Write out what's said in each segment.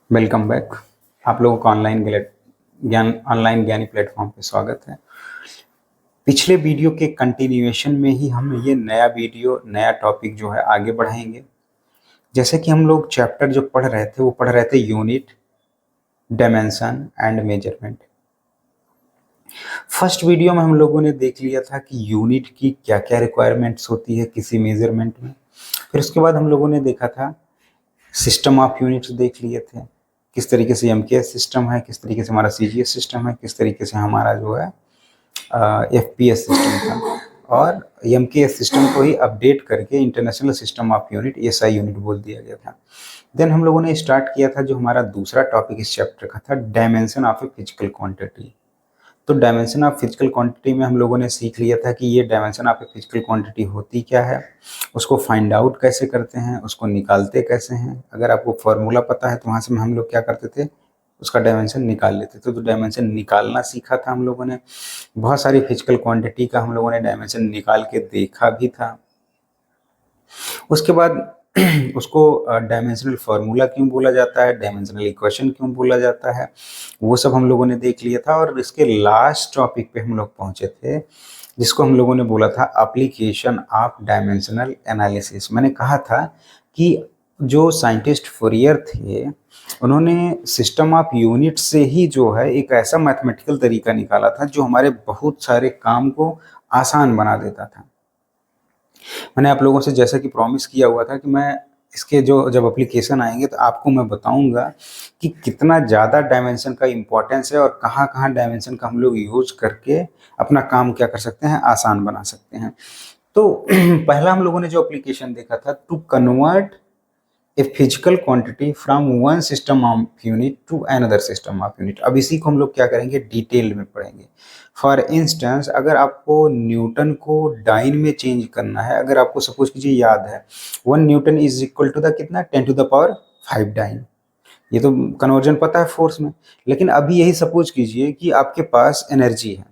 Welcome back. आप लोगों का ऑनलाइन ज्ञानी प्लेटफॉर्म पे स्वागत है। पिछले वीडियो के कंटिन्यूएशन में ही हम ये नया टॉपिक जो है आगे बढ़ाएंगे। जैसे कि हम लोग चैप्टर जो पढ़ रहे थे वो पढ़ रहे थे unit, dimension and measurement. First video में हम लोगों ने देख लिया था कि यूनिट की क्या क्या रिक्वायरमेंट्स होती है किसी मेजरमेंट में। फिर उसके बाद हम लोगों ने देखा था सिस्टम ऑफ यूनिट्स, देख लिए थे किस तरीके से एमकेएस सिस्टम है, किस तरीके से हमारा सीजीएस सिस्टम है, किस तरीके से हमारा जो है एफपीएस सिस्टम था। और एमकेएस सिस्टम को ही अपडेट करके international system of unit SI unit बोल दिया गया था। देन हम लोगों ने स्टार्ट किया था जो हमारा दूसरा टॉपिक इस चैप्टर का था, dimension of a physical quantity. तो डायमेंशन ऑफ फिजिकल क्वांटिटी में हम लोगों ने सीख लिया था कि ये dimension of a physical quantity होती क्या है, उसको फाइंड आउट कैसे करते हैं, उसको निकालते कैसे हैं। अगर आपको फॉर्मूला पता है तो वहाँ से हम लोग क्या करते थे, उसका डायमेंशन निकाल लेते थे। तो डायमेंशन निकालना सीखा था हम लोगों ने। बहुत सारी फिजिकल क्वांटिटी का हम लोगों ने डायमेंशन निकाल के देखा भी था। उसके बाद उसको डायमेंशनल फार्मूला क्यों बोला जाता है, डायमेंशनल इक्वेशन क्यों बोला जाता है, वो सब हम लोगों ने देख लिया था। और इसके लास्ट टॉपिक पे हम लोग पहुंचे थे जिसको हम लोगों ने बोला था एप्लीकेशन ऑफ डायमेंशनल एनालिसिस। मैंने कहा था कि जो साइंटिस्ट फॉरियर थे उन्होंने सिस्टम ऑफ यूनिट से ही जो है एक ऐसा मैथमेटिकल तरीका निकाला था जो हमारे बहुत सारे काम को आसान बना देता था। मैंने आप लोगों से जैसा कि प्रॉमिस किया हुआ था कि मैं इसके जो जब एप्लीकेशन आएंगे तो आपको मैं बताऊंगा कि कितना ज़्यादा डायमेंशन का इम्पोर्टेंस है और कहाँ कहाँ डायमेंशन का हम लोग यूज करके अपना काम क्या कर सकते हैं, आसान बना सकते हैं। तो पहला हम लोगों ने जो एप्लीकेशन देखा था, to convert a physical quantity from one system of unit to another system of unit. अब इसी को हम लोग क्या करेंगे, डिटेल में पढ़ेंगे। फॉर इंस्टेंस अगर आपको न्यूटन को डाइन में चेंज करना है, अगर आपको सपोज कीजिए याद है 1 newton is equal to the कितना, 10⁻⁵ डाइन। ये तो कन्वर्जन पता है फोर्स में। लेकिन अभी यही सपोज कीजिए कि आपके पास एनर्जी है,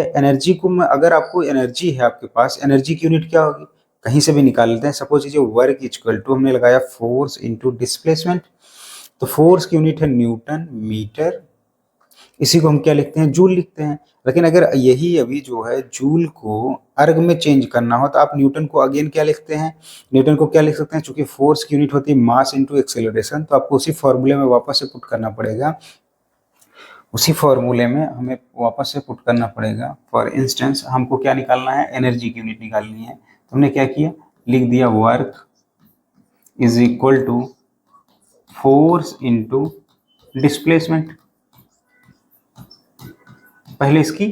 एनर्जी को मैं, अगर आपको एनर्जी है आपके पास, एनर्जी की यूनिट क्या होगी, कहीं से भी निकाल लेते हैं। सपोज कीजिए वर्क इक्वल टू, हमने लगाया फोर्स इनटू डिस्प्लेसमेंट। तो फोर्स की यूनिट है न्यूटन मीटर, इसी को हम क्या लिखते हैं, जूल लिखते हैं। लेकिन अगर यही अभी जो है जूल को अर्ग में चेंज करना हो तो आप न्यूटन को अगेन क्या लिखते हैं, न्यूटन को क्या लिख सकते हैं, चूंकि फोर्स की यूनिट होती है मास इनटू एक्सेलरेशन, तो आपको उसी फॉर्मूले में वापस से पुट करना पड़ेगा। उसी फॉर्मूले में हमें वापस से पुट करना पड़ेगा। फॉर इंस्टेंस हमको क्या निकालना है, एनर्जी की यूनिट निकालनी है। तो हमने क्या किया, लिख दिया work is equal to force into displacement. पहले इसकी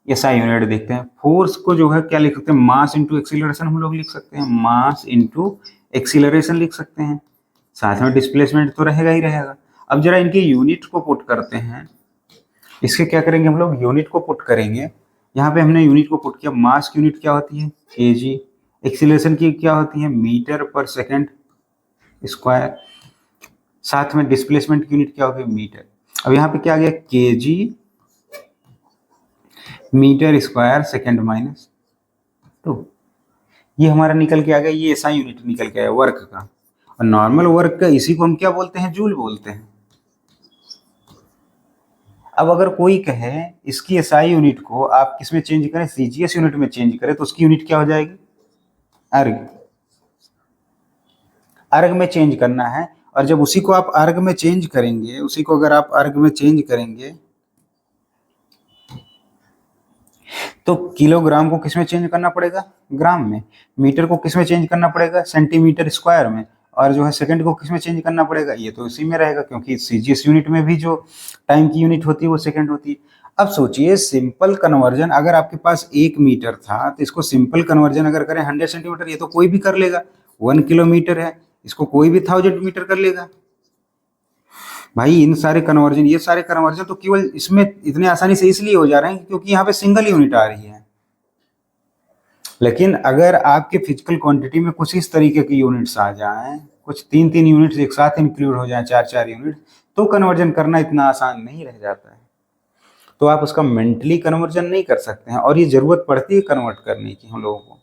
एसआई यूनिट देखते हैं। फोर्स को जो है क्या लिख सकते हैं, मास इनटू एक्सीलरेशन हम लोग लिख सकते हैं, मास इनटू एक्सीलरेशन लिख सकते हैं। साथ में डिस्प्लेसमेंट तो रहेगा ही रहेगा। अब जरा इनकी यूनिट को पुट करते हैं। इसके क्या करेंगे, हम लोग यूनिट को पुट करेंगे। यहाँ पे हमने यूनिट को पुट किया, मास की यूनिट क्या होती है, केजी, एक्सीलरेशन की क्या होती है, मीटर पर सेकंड स्क्वायर, साथ में डिस्प्लेसमेंट की यूनिट क्या होगी, मीटर। अब यहाँ पे क्या आ गया, KG metre square second minus. तो ये हमारा निकल के आ गया, ये ऐसा यूनिट निकल के आया वर्क का। और नॉर्मल वर्क का इसी को हम क्या बोलते हैं, जूल बोलते हैं। अब अगर कोई कहे इसकी एसआई यूनिट को आप किस में चेंज करें, सीजीएस यूनिट में चेंज करें, तो उसकी यूनिट क्या हो जाएगी, अर्ग। अर्ग में चेंज करना है। और जब उसी को आप अर्ग में चेंज करेंगे, उसी को अगर आप अर्ग में चेंज करेंगे तो किलोग्राम को किस में चेंज करना पड़ेगा, ग्राम में। मीटर को किस में चेंज करना पड़ेगा, सेंटीमीटर स्क्वायर में। और जो है सेकंड को किस में चेंज करना पड़ेगा, ये तो इसी में रहेगा, क्योंकि सीजीएस यूनिट में भी जो टाइम की यूनिट होती है वो सेकंड होती है। अब सोचिए सिंपल कन्वर्जन, अगर आपके पास 1 मीटर था तो इसको सिंपल कन्वर्जन अगर करें 100 सेंटीमीटर, ये तो कोई भी कर लेगा। 1 किलोमीटर है, इसको कोई भी 1000 मीटर कर लेगा। भाई इन सारे कन्वर्जन, ये सारे कन्वर्जन तो केवल इसमें इतने आसानी से इसलिए हो जा रहे हैं क्योंकि यहाँ पे सिंगल यूनिट आ रही है। लेकिन अगर आपके फिजिकल क्वांटिटी में कुछ इस तरीके की यूनिट्स आ जाएं, कुछ 3-3 यूनिट्स एक साथ इंक्लूड हो जाएं, 4-4 यूनिट, तो कन्वर्जन करना इतना आसान नहीं रह जाता है। तो आप उसका मेंटली कन्वर्जन नहीं कर सकते हैं, और ये जरूरत पड़ती है कन्वर्ट करने की हम लोगों को।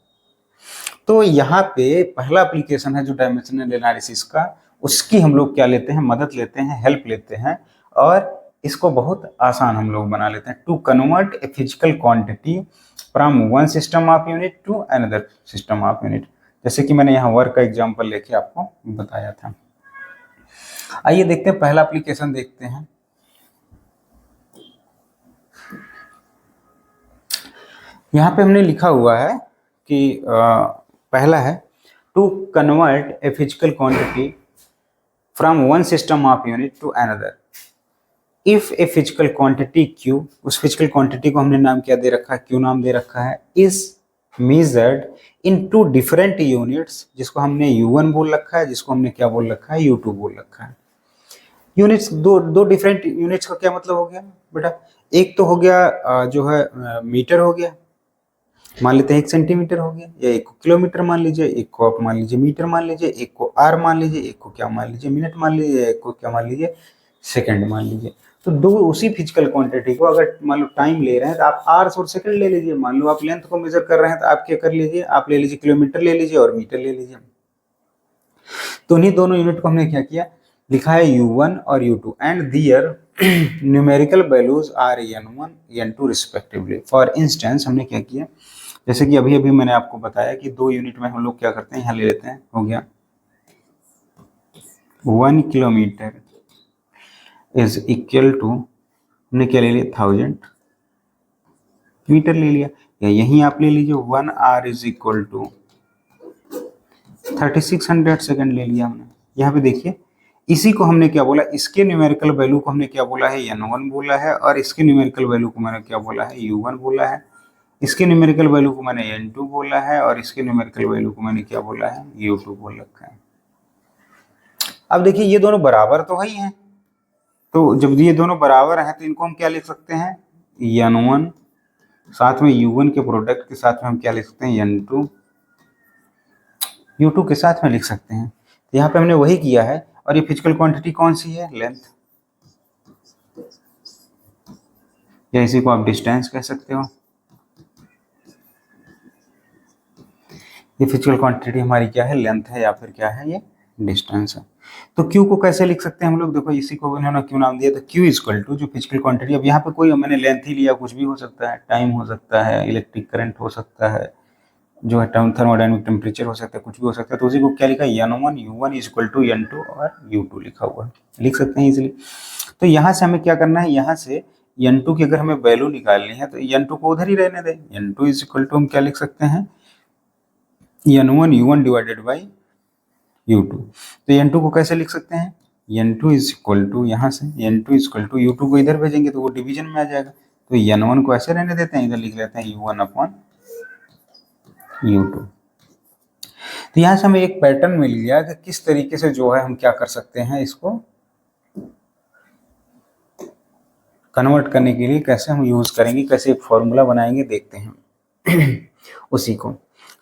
तो यहाँ पे पहला एप्लीकेशन है जो डायमेंशनल एनालिसिस का, उसकी हम लोग क्या लेते हैं, मदद लेते हैं, हेल्प लेते हैं, और इसको बहुत आसान हम लोग बना लेते हैं। To convert a physical quantity from one system of unit to another system of unit, जैसे कि मैंने यहाँ वर्क का एग्जांपल लेके आपको बताया था। आइए देखते हैं, पहला एप्लीकेशन देखते हैं। यहाँ पे हमने लिखा हुआ है कि पहला है to convert a physical quantity from one system of unit to another if a physical quantity Q, उस फिजिकल क्वांटिटी को हमने नाम क्या दे रखा है, Q नाम दे रखा है, is measured in two different units, जिसको हमने U1 बोल रखा है, जिसको हमने क्या बोल रखा है, U2 बोल रखा है। यूनिट्स दो डिफरेंट यूनिट्स का क्या मतलब हो गया बेटा, एक तो हो गया जो है मीटर हो गया, मान लेते हैं 1 सेंटीमीटर हो गया, या 1 को किलोमीटर मान लीजिए, एक को आप मान लीजिए मीटर मान लीजिए, एक को आर मान लीजिए, एक को क्या मान लीजिए मिनट मान लीजिए, एक को क्या मान लीजिए सेकंड मान लीजिए। तो दो उसी फिजिकल क्वांटिटी को अगर मान लो टाइम ले रहे हैं तो आप आवर्स और सेकंड ले लीजिए, मान लो आप लेंथ को मेजर कर रहे हैं तो आप क्या कर लीजिए, आप ले लीजिए किलोमीटर ले लीजिए और मीटर ले लीजिए। तो इन्हीं दोनों यूनिट को हमने क्या किया, लिखा है U1 और U2 and their numerical values are N1 N2 respectively. For instance हमने क्या किया, जैसे कि अभी अभी मैंने आपको बताया कि 2 यूनिट में हम लोग क्या करते हैं, यहाँ ले लेते हैं, हो गया 1 किलोमीटर इज इक्वल टू, हमने क्या ले लिया 1000 मीटर ले लिया, या यहीं आप ले लीजिए 1 hour is equal to 3600 second ले लिया हमने। यहाँ पे देखिए इसी को हमने क्या बोला, इसके न्यूमेरिकल वैल्यू को हमने क्या बोला है, N1 बोला है, और इसके न्यूमेरिकल वैल्यू को मैंने क्या बोला है, U1 बोला है, इसके न्यूमेरिकल वैल्यू को मैंने N2 बोला है, और इसके न्यूमेरिकल वैल्यू को मैंने क्या बोला है, U2 बोल रखा है। अब देखिए ये दोनों बराबर तो ही हैं, तो जब ये दोनों बराबर हैं तो इनको हम क्या लिख सकते हैं, N1 साथ में U1 के प्रोडक्ट के साथ में हम क्या लिख सकते हैं, N2 U2 के साथ में लिख सकते हैं। तो यहाँ पे हमने वही किया है, और ये फिजिकल क्वांटिटी कौन सी है, लेंथ, या इसी को आप डिस्टेंस कह सकते हो। ये फिजिकल क्वांटिटी हमारी क्या है, लेंथ है, या फिर क्या है, ये डिस्टेंस है। तो Q को कैसे लिख सकते हैं हम लोग, देखो इसी को उन्होंने Q नाम दिया, तो Q इक्वल टू जो फिजिकल क्वांटिटी, अब यहाँ पे कोई मैंने लेंथ ही लिया, कुछ भी हो सकता है, टाइम हो सकता है, इलेक्ट्रिक करंट हो सकता है, जो है थर्मोडायनेमिक टेम्परेचर हो सकता है, कुछ भी हो सकता है, तो उसी को क्या लिखा, N1 U1 is equal to N2 और U2 लिखा हुआ है, लिख सकते हैं इजीली। तो यहाँ से हमें क्या करना है, यहाँ से N2 की अगर हमें वैल्यू निकालनी है तो N2 को उधर ही रहने दें, N2 इज इक्वल टू हम क्या लिख सकते हैं, N1 U1 divided by U2। तो N2 को कैसे लिख सकते हैं, N2 इज इक्वल टू, यहाँ से N2 is equal to U2 को इधर भेजेंगे तो वो डिवीजन में आ जाएगा, तो N1 को ऐसे रहने देते हैं, इधर लिख लेते हैं U1 अपॉन U2। तो यहाँ से हमें एक पैटर्न मिल गया कि किस तरीके से जो है हम क्या कर सकते हैं, इसको कन्वर्ट करने के लिए कैसे हम यूज करेंगे, कैसे एक फॉर्मूला बनाएंगे, देखते हैं। उसी को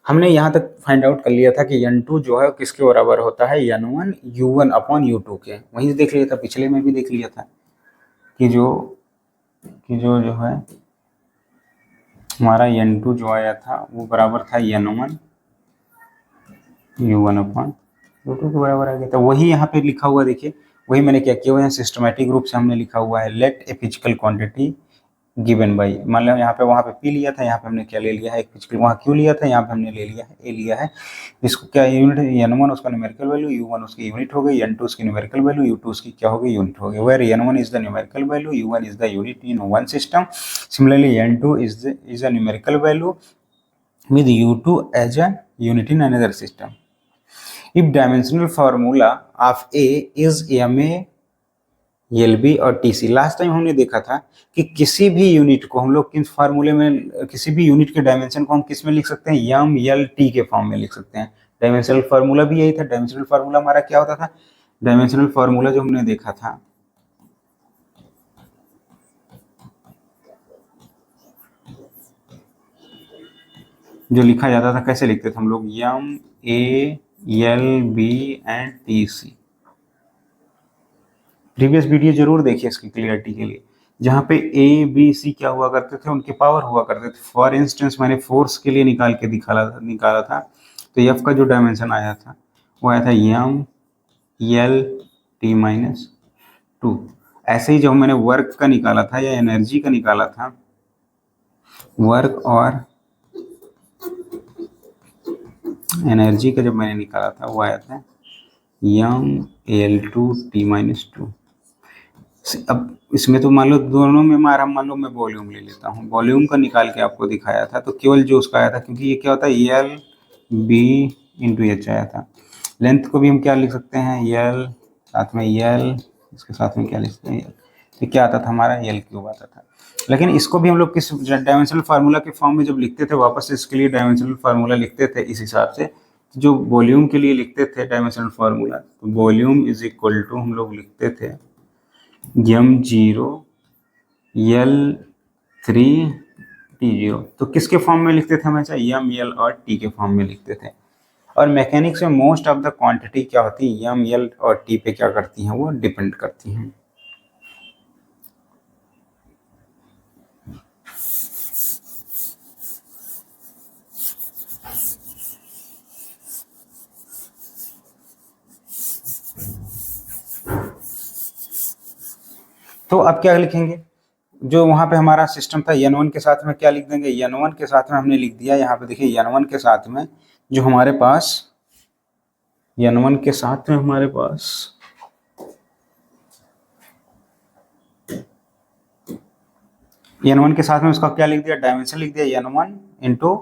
हमने यहाँ तक फाइंड आउट कर लिया था कि N2 जो है किसके बराबर होता है, N1 U1 अपॉन U2 के, वहीं देख लिया था, पिछले में भी देख लिया था कि जो है हमारा N2 जो आया था वो बराबर था N1 U1 अपॉन U2 के बराबर आ गया था। वही यहाँ पे लिखा हुआ, देखिए वही मैंने क्या किया हुआ है, सिस्टमेटिक रूप से हमने लिखा हुआ है, let a physical quantity given by, मान लो यहाँ पे वहाँ पे P लिया था, यहाँ पे हमने क्या ले लिया है, एक फिजिकल, वहाँ Q लिया था, यहाँ पे हमने ले लिया है A लिया है, इसको क्या यूनिट, N1 उसका न्यूमेरिकल वैल्यू, U1 उसकी यूनिट हो गई, N2 उसकी न्यूमेरिकल वैल्यू, U2 उसकी क्या हो गई, यूनिट हो गई, where N1 is the numerical value, U1 is the unit in one system, similarly N2 is a numerical value with U2 as a unit in another system. If dimensional formula of A is MA LB और TC, last time हमने देखा था कि किसी भी unit को हम लोग किस फार्मूले में, किसी भी यूनिट के डायमेंशन को हम किस में लिख सकते हैं, M L T के फॉर्म में लिख सकते हैं। डायमेंशनल फार्मूला भी यही था। डायमेंशनल फार्मूला हमारा क्या होता था, डायमेंशनल फार्मूला जो हमने देखा था जो लिखा जाता था, कैसे लिखते थे हम लोग, M A L B and TC। Previous video जरूर देखिए इसकी क्लियरिटी के लिए, जहाँ पे A B C क्या हुआ करते थे, उनके पावर हुआ करते थे। फॉर इंस्टेंस मैंने फोर्स के लिए निकाल के निकाला था, तो F का जो डायमेंशन आया था वो आया था M L T minus to. ऐसे ही जब मैंने वर्क का निकाला था या एनर्जी का निकाला था, वर्क और एनर्जी का जब मैंने निकाला था वो आया था M L two T minus two. अब इसमें तो मान लो दोनों में मारा, मान लो मैं वॉल्यूम ले लेता हूँ, वॉल्यूम का निकाल के आपको दिखाया था तो केवल जो उसका आया था, क्योंकि ये क्या होता है एल बी इंटू एच आया था। लेंथ को भी हम क्या लिख सकते हैं, एल साथ में एल, इसके साथ में क्या लिख सकते हैं, तो क्या आता था हमारा एल क्यूब आता था। लेकिन इसको भी हम लोग किस डायमेंशनल फार्मूला के फॉर्म में जब लिखते थे, वापस से इसके लिए डायमेंशनल फार्मूला लिखते थे इस हिसाब से, जो वॉल्यूम के लिए लिखते थे डायमेंशनल फार्मूला, तो वॉल्यूम इज इक्वल टू हम लोग लिखते थे M zero L three T zero. तो किसके फॉर्म में लिखते थे हमेशा, यम एल और टी के फॉर्म में लिखते थे। और मैकेनिक्स में मोस्ट ऑफ द क्वांटिटी क्या होती है, यम एल और टी पे क्या करती हैं, वो डिपेंड करती हैं। तो अब क्या लिखेंगे, जो वहां पे हमारा सिस्टम था N1 के साथ में क्या लिख देंगे, N1 के साथ में हमने लिख दिया, यहाँ पे देखिए N1 के साथ में जो हमारे पास N1 के साथ में हमारे पास N1 के साथ में उसका क्या लिख दिया, डायमेंशन लिख दिया N1 इंटू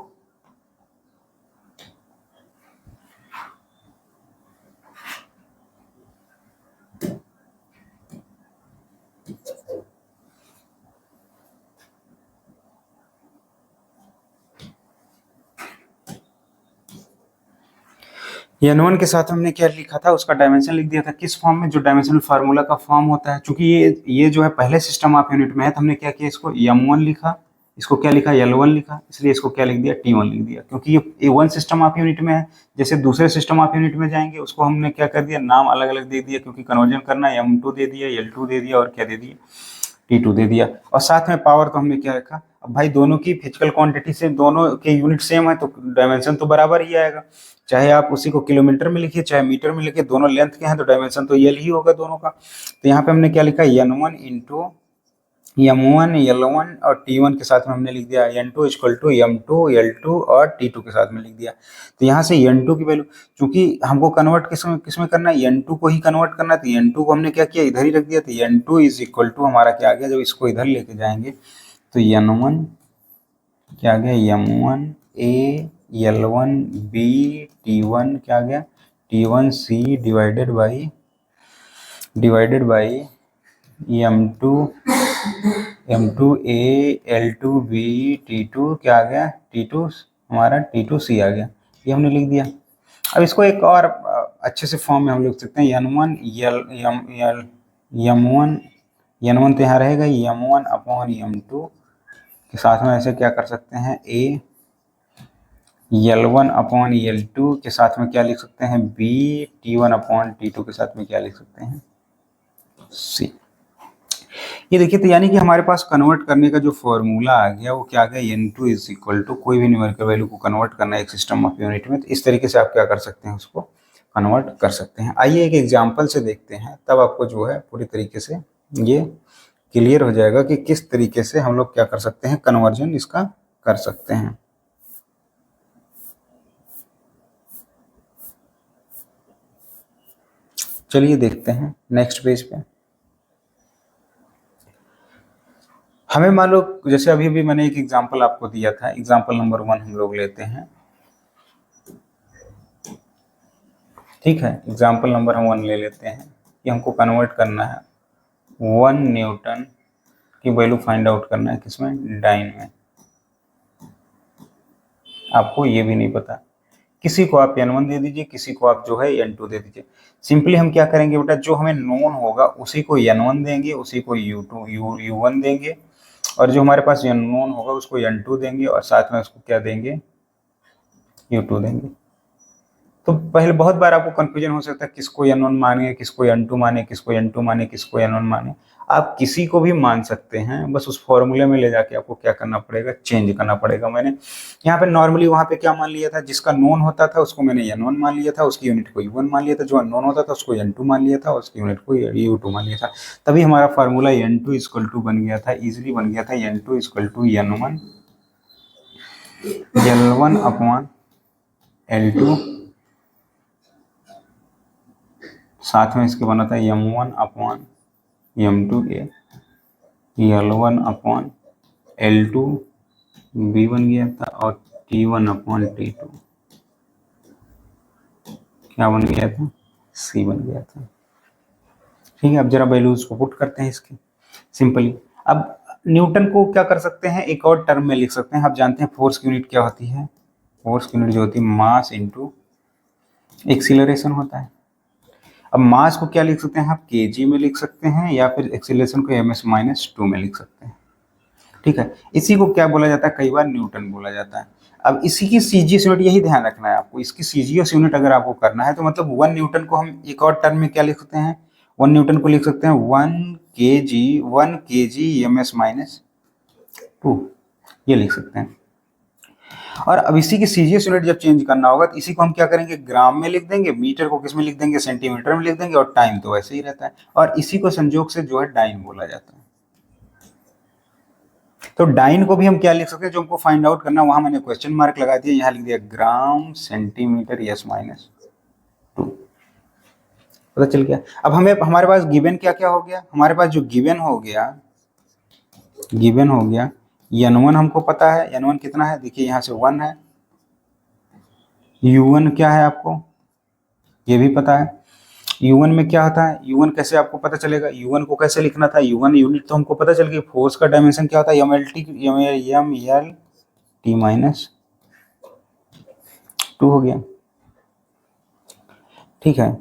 N1 के साथ हमने क्या लिखा था, उसका डायमेंशन लिख दिया था किस फॉर्म में, जो डायमेंशनल फार्मूला का फॉर्म होता है। चूंकि ये जो है पहले सिस्टम ऑफ यूनिट में है, तो हमने क्या किया, इसको M1 लिखा, इसको क्या लिखा L1 लिखा, इसलिए इसको क्या लिख दिया T1 लिख दिया, क्योंकि ये वन सिस्टम ऑफ यूनिट में है। जैसे दूसरे सिस्टम ऑफ यूनिट में जाएंगे उसको हमने क्या कर दिया, नाम अलग अलग दे दिया, क्योंकि कन्वर्जन करना है, M2 दे दिया, L2 दे दिया और क्या दे दिया, T2 दे दिया। और साथ में पावर तो हमने क्या रखा, अब भाई दोनों की फिजिकल क्वांटिटी से दोनों के यूनिट सेम है तो डायमेंशन तो बराबर ही आएगा, चाहे आप उसी को किलोमीटर में लिखिए चाहे मीटर में लिखिए, दोनों लेंथ के हैं तो डायमेंशन तो एल ही होगा दोनों का। तो यहाँ पे हमने क्या लिखा, N1 इंटू M1 L1 और T1 के साथ में हमने लिख दिया N2 equal to M2 L2 और T2 के साथ में लिख दिया। तो यहाँ से N2 की वैल्यू, चूंकि हमको कन्वर्ट किस में करना है, N2 को ही कन्वर्ट करना है, तो N2 को हमने क्या किया, इधर ही रख दिया। तो N2 इज इक्वल टू हमारा क्या आ गया, जब इसको इधर लेके जाएंगे तो N1 क्या आ गया, M1 A L1 B T1 क्या आ गया, T1 C divided by M2 A L2 B T2 क्या आ गया, T2 हमारा T2 C आ गया, ये हमने लिख दिया। अब इसको एक और अच्छे से फॉर्म में हम लिख सकते हैं, N1 तो यहाँ रहेगा, M1 अपॉन M2 के साथ में ऐसे क्या कर सकते हैं, A L1 अपॉन L2 के साथ में क्या लिख सकते हैं, B T1 अपॉन T2 के साथ में क्या लिख सकते हैं, C। ये देखिए, तो यानी कि हमारे पास कन्वर्ट करने का जो फॉर्मूला आ गया वो क्या आ गया, N2 इज इक्वल टू, कोई भी न्यूमेरिकल वैल्यू को कन्वर्ट करना है एक सिस्टम ऑफ यूनिट में, तो इस तरीके से आप क्या कर सकते हैं, उसको कन्वर्ट कर सकते हैं। आइए एक एग्जाम्पल से देखते हैं, तब आपको जो है पूरी तरीके से ये क्लियर हो जाएगा कि किस तरीके से हम लोग क्या कर सकते हैं, कन्वर्जन इसका कर सकते हैं। चलिए देखते हैं नेक्स्ट पेज पे। हमें मान लो, जैसे अभी भी मैंने एक एग्जांपल आपको दिया था, एग्जांपल नंबर 1 हम लोग लेते हैं, ठीक है। एग्जांपल नंबर हम 1 ले लेते हैं कि हमको कन्वर्ट करना है 1 न्यूटन की वैल्यू फाइंड आउट करना है, किसमें, डाइन में। आपको ये भी नहीं पता, किसी को आप N1 दे दीजिए, किसी को आप जो है N2 दे दीजिए। सिंपली हम क्या करेंगे बेटा, जो हमें नोन होगा उसी को N1 देंगे, उसी को U1 देंगे, और जो हमारे पास नोन होगा उसको N2 देंगे और साथ में उसको क्या देंगे, U2 देंगे। तो पहले बहुत बार आपको कंफ्यूजन हो सकता है किसको n1 माने, किसको n2 माने, किसको n2 माने, किसको n1 माने। आप किसी को भी मान सकते हैं, बस उस फॉर्मूले में ले जाके आपको क्या करना पड़ेगा, चेंज करना पड़ेगा। मैंने यहाँ पे नॉर्मली वहाँ पे क्या मान लिया था, जिसका नोन होता था उसको मैंने n1 मान लिया था, उसकी यूनिट को u1 मान लिया था, जो अननोन होता था उसको n2 मान लिया था, उसकी यूनिट को u2 मान लिया था। तभी हमारा फार्मूला n2 इक्वल टू बन गया था, इजिली बन गया था n2 equal to n1 L1 upon L2, साथ में इसके बना था m1 अपॉन m2 ए, L1 अपॉन L2 B बन गया था, और T1 अपॉन T2 क्या बन गया था, C बन गया था। ठीक है, अब जरा वैल्यूज को पुट करते हैं इसके सिंपली। अब न्यूटन को क्या कर सकते हैं, एक और टर्म में लिख सकते हैं। आप जानते हैं फोर्स की यूनिट क्या होती है, फोर्स की यूनिट जो होती है मास इंटू एक्सीलरेशन होता है। अब मास को क्या लिख सकते हैं, आप केजी में लिख सकते हैं, या फिर एक्सीलरेशन को ms-2 में लिख सकते हैं। ठीक है, इसी को क्या बोला जाता है, कई बार न्यूटन बोला जाता है। अब इसी की सीजीएस यूनिट, यही ध्यान रखना है आपको, इसकी सीजीएस यूनिट अगर आपको करना है तो मतलब 1 न्यूटन को हम एक और टर्म में क्या लिख सकते हैं, 1 न्यूटन को लिख सकते हैं 1 kg ms-2, ये लिख सकते हैं। और अब इसी की सीजीएस यूनिट जब चेंज करना होगा तो इसी को हम क्या करेंगे, ग्राम में लिख देंगे, मीटर को किस में लिख देंगे, सेंटीमीटर में लिख देंगे, और टाइम तो वैसे ही रहता है, और इसी को संयोग से जो है डाइन बोला जाता है। तो डाइन को भी हम क्या लिख सकते हैं, जो हमको फाइंड आउट करना, वहां मैंने क्वेश्चन मार्क लगा दिया, यहाँ लिख दिया ग्राम सेंटीमीटर s-2, पता चल गया। अब हमें हमारे पास गिवन क्या क्या हो गया, हमारे पास जो गिवन हो गया n1 हमको पता है, n1 कितना है, देखिए यहाँ से 1 है। u1 क्या है आपको ये भी पता है। u1 में क्या होता है, u1 कैसे आपको पता चलेगा, u1 को कैसे लिखना था, u1 यूनिट तो हमको पता चल गई, फोर्स का डायमेंशन क्या होता है, mlt-2 हो गया। ठीक है,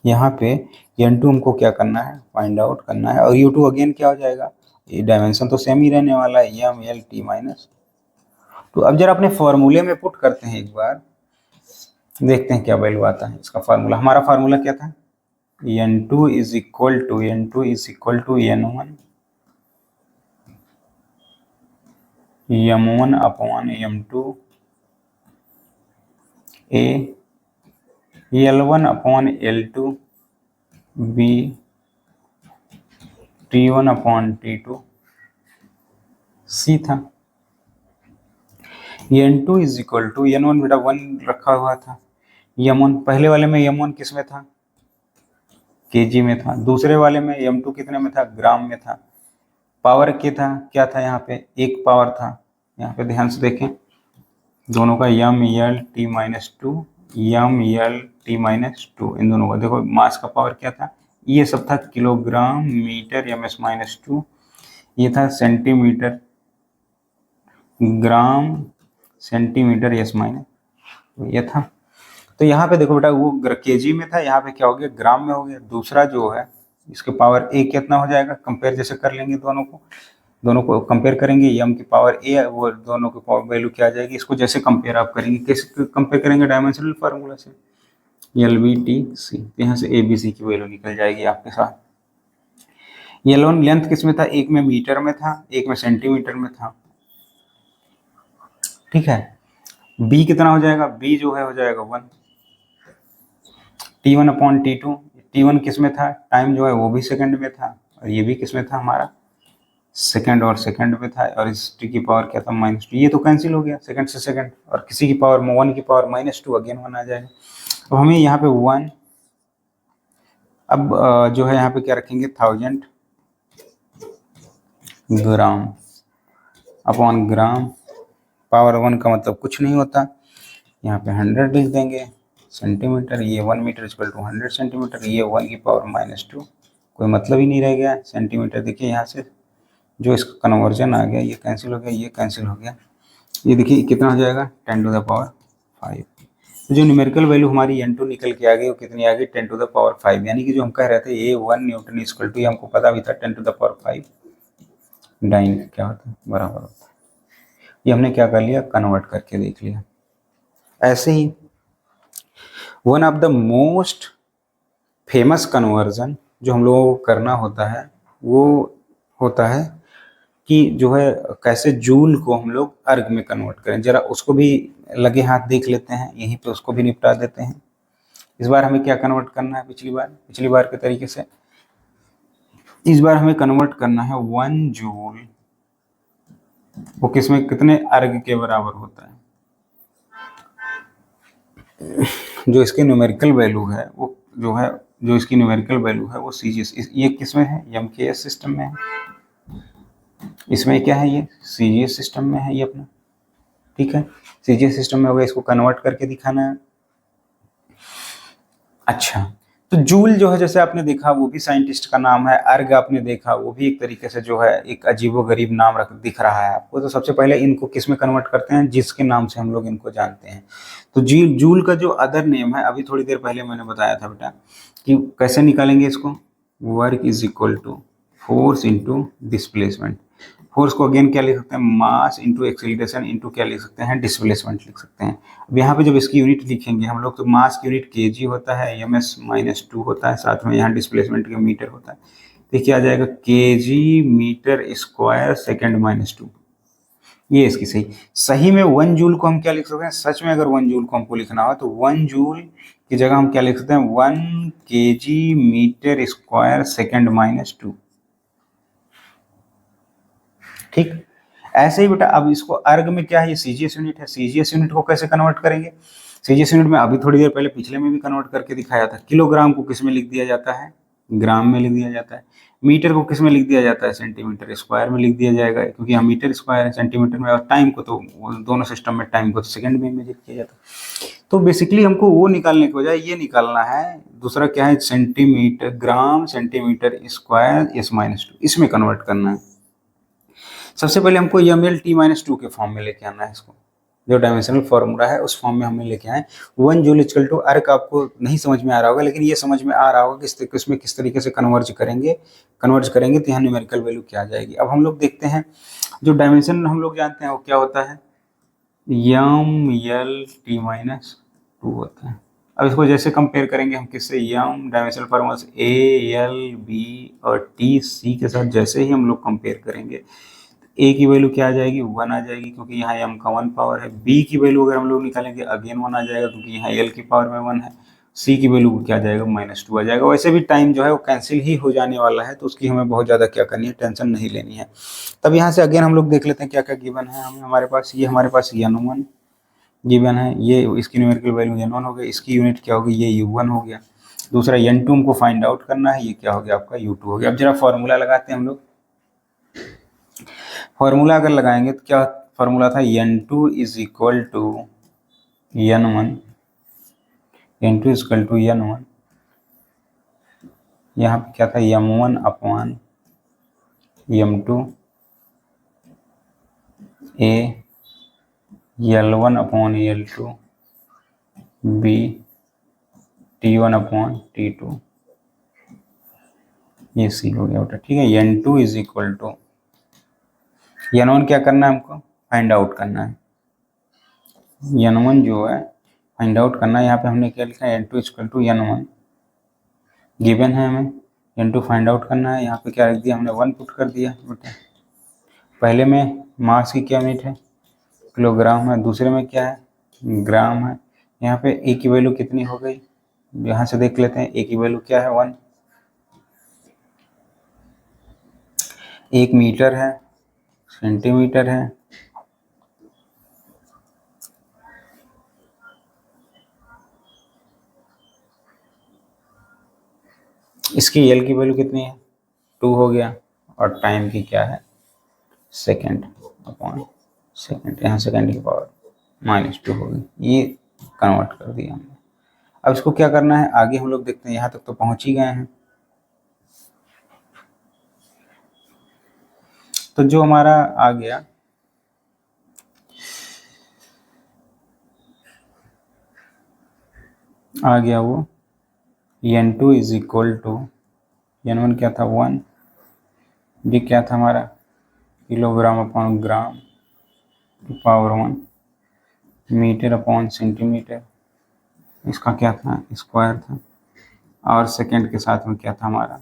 यहाँ पे n2 हमको क्या करना है, फाइंड आउट करना है, और u2 अगेन क्या हो जाएगा, ये डायमेंशन तो सेम ही रहने वाला है, mlt-। तो अब जरा अपने फॉर्मूले में पुट करते हैं एक बार, देखते हैं क्या वैल्यू आता है इसका फार्मूला। हमारा फार्मूला क्या था, n2 is equal to n1 m1 upon m2 a, L1 upon L2 b, T1 upon T2 c था। n2 is equal to n1, बेटा 1 रखा हुआ था, m1 पहले वाले में m1 किस में था, केजी में था, दूसरे वाले में m2 कितने में था, ग्राम में था। पावर क्या था यहाँ पे, एक पावर था, यहाँ पे ध्यान से देखें, दोनों का mlt-2, mlt-2, इन दोनों का देखो मास का पावर क्या था, ये सब था किलोग्राम मीटर ms-2, ये था सेंटीमीटर ग्राम सेंटीमीटर ये था। तो यहाँ पे देखो बेटा वो केजी में था, यहाँ पे क्या हो गया, ग्राम में हो गया। दूसरा जो है इसके पावर ए कितना हो जाएगा, कंपेयर जैसे कर लेंगे दोनों को कंपेयर करेंगे, m की पावर ए, वो दोनों की पावर वैल्यू क्या आ जाएगी, इसको जैसे कंपेयर आप करेंगे, कैसे कंपेयर करेंगे, डायमेंशनल फार्मूला से, LBTC, यहाँ से ABC की वैल्यू निकल जाएगी आपके साथ। L1 लेंथ किस में था, एक में मीटर में था, एक में सेंटीमीटर में था। ठीक है, B कितना हो जाएगा, B जो है हो जाएगा 1, T1 अपॉन T2, T1 किस में था, टाइम जो है वो भी सेकंड में था, और ये भी किस में था हमारा, सेकंड और सेकंड में था, और इस t की पावर क्या था, -2, ये तो कैंसिल हो गया सेकंड से सेकंड, और किसी की पावर 1 की पावर -2, अगेन 1 आ जाएगा। अब हमें यहाँ पे 1, अब जो है यहाँ पे क्या रखेंगे, 1000 ग्राम अपॉन ग्राम, पावर 1 का मतलब कुछ नहीं होता, यहाँ पे 100 लिख देंगे, सेंटीमीटर, ये 1 मीटर इक्वल टू 100 सेंटीमीटर, ये 1 की पावर -2, कोई मतलब ही नहीं रह गया। सेंटीमीटर देखिए यहाँ से जो इसका कन्वर्जन आ गया, ये कैंसिल हो गया, ये कैंसिल हो गया, ये देखिए कितना हो जाएगा, 10⁵। तो जो न्यूमेरिकल वैल्यू हमारी n2 निकल के आ गई वो कितनी आ गई, 10⁵, यानी कि जो हम कह रहे थे ये 1 न्यूटन इक्वल टू, ये हमको पता भी था 10⁵ डाइन क्या होता है, बराबर होता है। ये हमने क्या कर लिया, कन्वर्ट करके देख लिया। ऐसे ही one of the most famous conversion जो हम लोगों को करना होता है वो होता है कि जो है कैसे जूल को हम लोग अर्ग में कन्वर्ट करें। जरा उसको भी लगे हाथ देख लेते हैं, यहीं पे उसको भी निपटा देते हैं। इस बार हमें क्या कन्वर्ट करना है, पिछली बार के तरीके से इस बार हमें कन्वर्ट करना है 1 जूल, वो किसमें कितने अर्ग के बराबर होता है। जो इसके न्यूमेरिकल वैल्यू है वो जो इसकी न्यूमेरिकल वैल्यू है वो सीजीएस, ये किसमें है, एमकेएस सिस्टम में है। इसमें क्या है, ये सीजीएस सिस्टम में है ये अपना, ठीक है। सीजीएस सिस्टम में होगा, इसको कन्वर्ट करके दिखाना है। अच्छा, तो जूल जो है जैसे आपने देखा वो भी साइंटिस्ट का नाम है, अर्ग आपने देखा वो भी एक तरीके से जो है एक अजीबोगरीब नाम दिख रहा है आपको। तो सबसे पहले इनको किस में कन्वर्ट करते हैं, जिसके नाम से हम लोग इनको जानते हैं। तो जूल का जो अदर नेम है, अभी थोड़ी देर पहले मैंने बताया था बेटा कि कैसे निकालेंगे इसको, work is equal to force into displacement. Force को अगेन क्या लिख सकते हैं, मास इंटू एक्सीलरेशन इंटू क्या लिख सकते हैं, डिस्प्लेसमेंट लिख सकते हैं। अब यहाँ पे जब इसकी यूनिट लिखेंगे हम लोग तो मास की यूनिट केजी होता है, एमएस -2 होता है, साथ में यहाँ डिस्प्लेसमेंट का मीटर होता है। तो क्या आ जाएगा, केजी मीटर स्क्वायर सेकेंड -2। ये इसकी सही में 1 जूल को हम क्या लिख सकते हैं, सच में अगर 1 जूल को हमको लिखना हो तो 1 जूल की जगह हम क्या लिख सकते हैं, 1 केजी मीटर स्क्वायर सेकेंड -2। ठीक, ऐसे ही बेटा अब इसको अर्ग में क्या है, ये सीजीएस यूनिट है, सीजीएस यूनिट को कैसे कन्वर्ट करेंगे। सीजीएस यूनिट में अभी थोड़ी देर पहले पिछले में भी कन्वर्ट करके दिखाया था। किलोग्राम को किस में लिख दिया जाता है, ग्राम में लिख दिया जाता है। मीटर को किस में लिख दिया जाता है, सेंटीमीटर स्क्वायर में लिख दिया जाएगा, क्योंकि यहाँ मीटर स्क्वायर है सेंटीमीटर में। और टाइम को तो दोनों सिस्टम में टाइम को तो सेकंड में इमेजिट किया जाता है। तो बेसिकली हमको वो निकालने के बजाय ये निकालना है, दूसरा क्या है, centimetre gram centimetre square S-2 इसमें कन्वर्ट करना है। सबसे पहले हमको ml T-2 के फॉर्म में लेके आना है इसको, जो डायमेंशनल फॉर्मूला है उस फॉर्म में हमें लेके आए। 1 जूल इक्वल टू अर्क आपको नहीं समझ में आ रहा होगा, लेकिन ये समझ में आ रहा होगा कि इसमें किस तरीके से कन्वर्ज करेंगे तो यहाँ न्यूमेरिकल वैल्यू क्या आ जाएगी। अब हम लोग देखते हैं, जो डायमेंशन हम लोग जानते हैं वो क्या होता है, ml T-2 होता है। अब इसको जैसे कंपेयर करेंगे हम किससे, यम डायमेंशनल फॉर्मूला से A, L, B और T, C के साथ जैसे ही हम लोग कंपेयर करेंगे, ए की वैल्यू क्या आ जाएगी, 1 आ जाएगी, क्योंकि यहाँ एम का 1 पावर है। बी की वैल्यू अगर हम लोग निकालेंगे अगेन 1 आ जाएगा, क्योंकि यहाँ एल की पावर में 1 है। सी की वैल्यू क्या आ जाएगा, -2 आ जाएगा। वैसे भी टाइम जो है वो कैंसिल ही हो जाने वाला है, तो उसकी हमें बहुत ज़्यादा क्या करनी है, टेंशन नहीं लेनी है। तब यहाँ से अगेन हम लोग देख लेते हैं क्या क्या गिवन है हमारे पास n1 गिवन है, ये इसकी न्यूमेरिकल वैल्यू n1 हो गया, इसकी यूनिट क्या होगी, ये u1 हो गया। दूसरा n2 हमको फाइंड आउट करना है, ये क्या हो गया आपका u2 हो गया। अब जरा फॉर्मूला लगाते हैं हम लोग। फॉर्मूला अगर लगाएंगे तो क्या फॉर्मूला था, n2 is equal to n1, n2 is equal to n1, यहाँ पे क्या था, m1 upon m2 a, l1 upon l2 b, t1 upon t2, ये सी हो गया बेटा, ठीक है। n2 is equal to n1 क्या करना है, हमको फाइंड आउट करना है। n1 जो है फाइंड आउट करना है, यहाँ पे हमने क्या लिखा है, n2 equal to n1 given है, हमें n2 फाइंड आउट करना है। यहाँ पे क्या रख दिया हमने, 1 पुट कर दिया बेटा। पहले में मास की क्या यूनिट है, किलोग्राम है, दूसरे में क्या है, ग्राम है। यहाँ पे ए की वैल्यू कितनी हो गई, यहाँ से देख लेते हैं, ए की वैल्यू क्या है, 1। 1 मीटर है, सेंटीमीटर है, इसकी एल की वैल्यू कितनी है, 2 हो गया, और टाइम की क्या है, सेकेंड अपॉन सेकेंड, यहाँ सेकेंड की पावर -2 हो गई। ये कन्वर्ट कर दिया हमने। अब इसको क्या करना है, आगे हम लोग देखते हैं, यहाँ तक तो पहुंच ही गए हैं। तो जो हमारा आ गया, वो n2 is equal to n1 क्या था, 1, ये क्या था हमारा, kilogram upon gram power 1, metre upon centimetre इसका क्या था, स्क्वायर था, और सेकेंड के साथ में क्या था हमारा,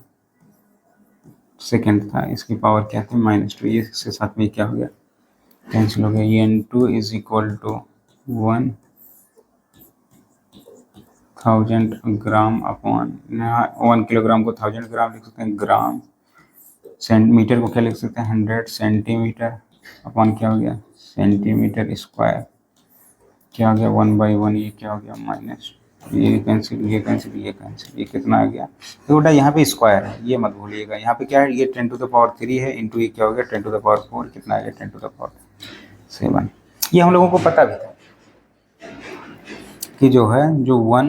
सेकेंड था, इसकी पावर क्या थी -2, ये इसके साथ में क्या हो गया, कैंसिल हो गया। ये N2 is equal to 1000 gram upon, 1 kilogram को 1000 ग्राम लिख सकते हैं, ग्राम, सेंटीमीटर को क्या लिख सकते हैं 100 सेंटीमीटर, अपॉन क्या हो गया सेंटीमीटर स्क्वायर, क्या हो गया 1/1, ये क्या हो गया माइनस, ये कैंसिल, ये कैंसिल, ये कैंसिल, ये कितना आ गया, तो बेटा यहाँ पे स्क्वायर है, ये मत भूलिएगा, यहाँ पे क्या है, ये 10⁻³ है, इंटू ये क्या हो गया 10⁻⁴, कितना आ गया 10⁻7। ये हम लोगों को पता भी था कि जो है जो 1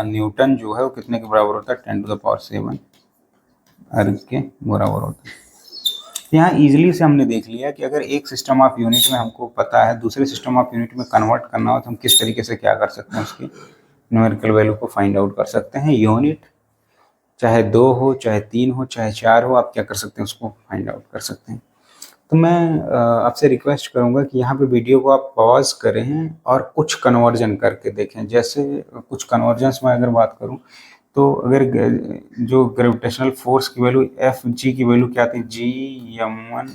न्यूटन जो है वो कितने के बराबर होता है, 10⁻7 अर्ग के बराबर होता है। यहाँ इजीली से हमने देख लिया कि अगर एक सिस्टम ऑफ यूनिट में हमको पता है दूसरे सिस्टम ऑफ यूनिट में कन्वर्ट करना हो तो हम किस तरीके से क्या कर सकते हैं, उसकी न्यूमेरिकल वैल्यू को फाइंड आउट कर सकते हैं। यूनिट चाहे 2 हो, चाहे 3 हो, चाहे 4 हो, आप क्या कर सकते हैं, उसको फाइंड आउट कर सकते हैं। तो मैं आपसे रिक्वेस्ट करूंगा कि यहाँ पे वीडियो को आप पॉज करें और कुछ कन्वर्जन करके देखें। जैसे कुछ कन्वर्जन्स में अगर बात करूं तो अगर जो ग्रेविटेशनल फोर्स की वैल्यू Fg की वैल्यू क्या थी, G(m1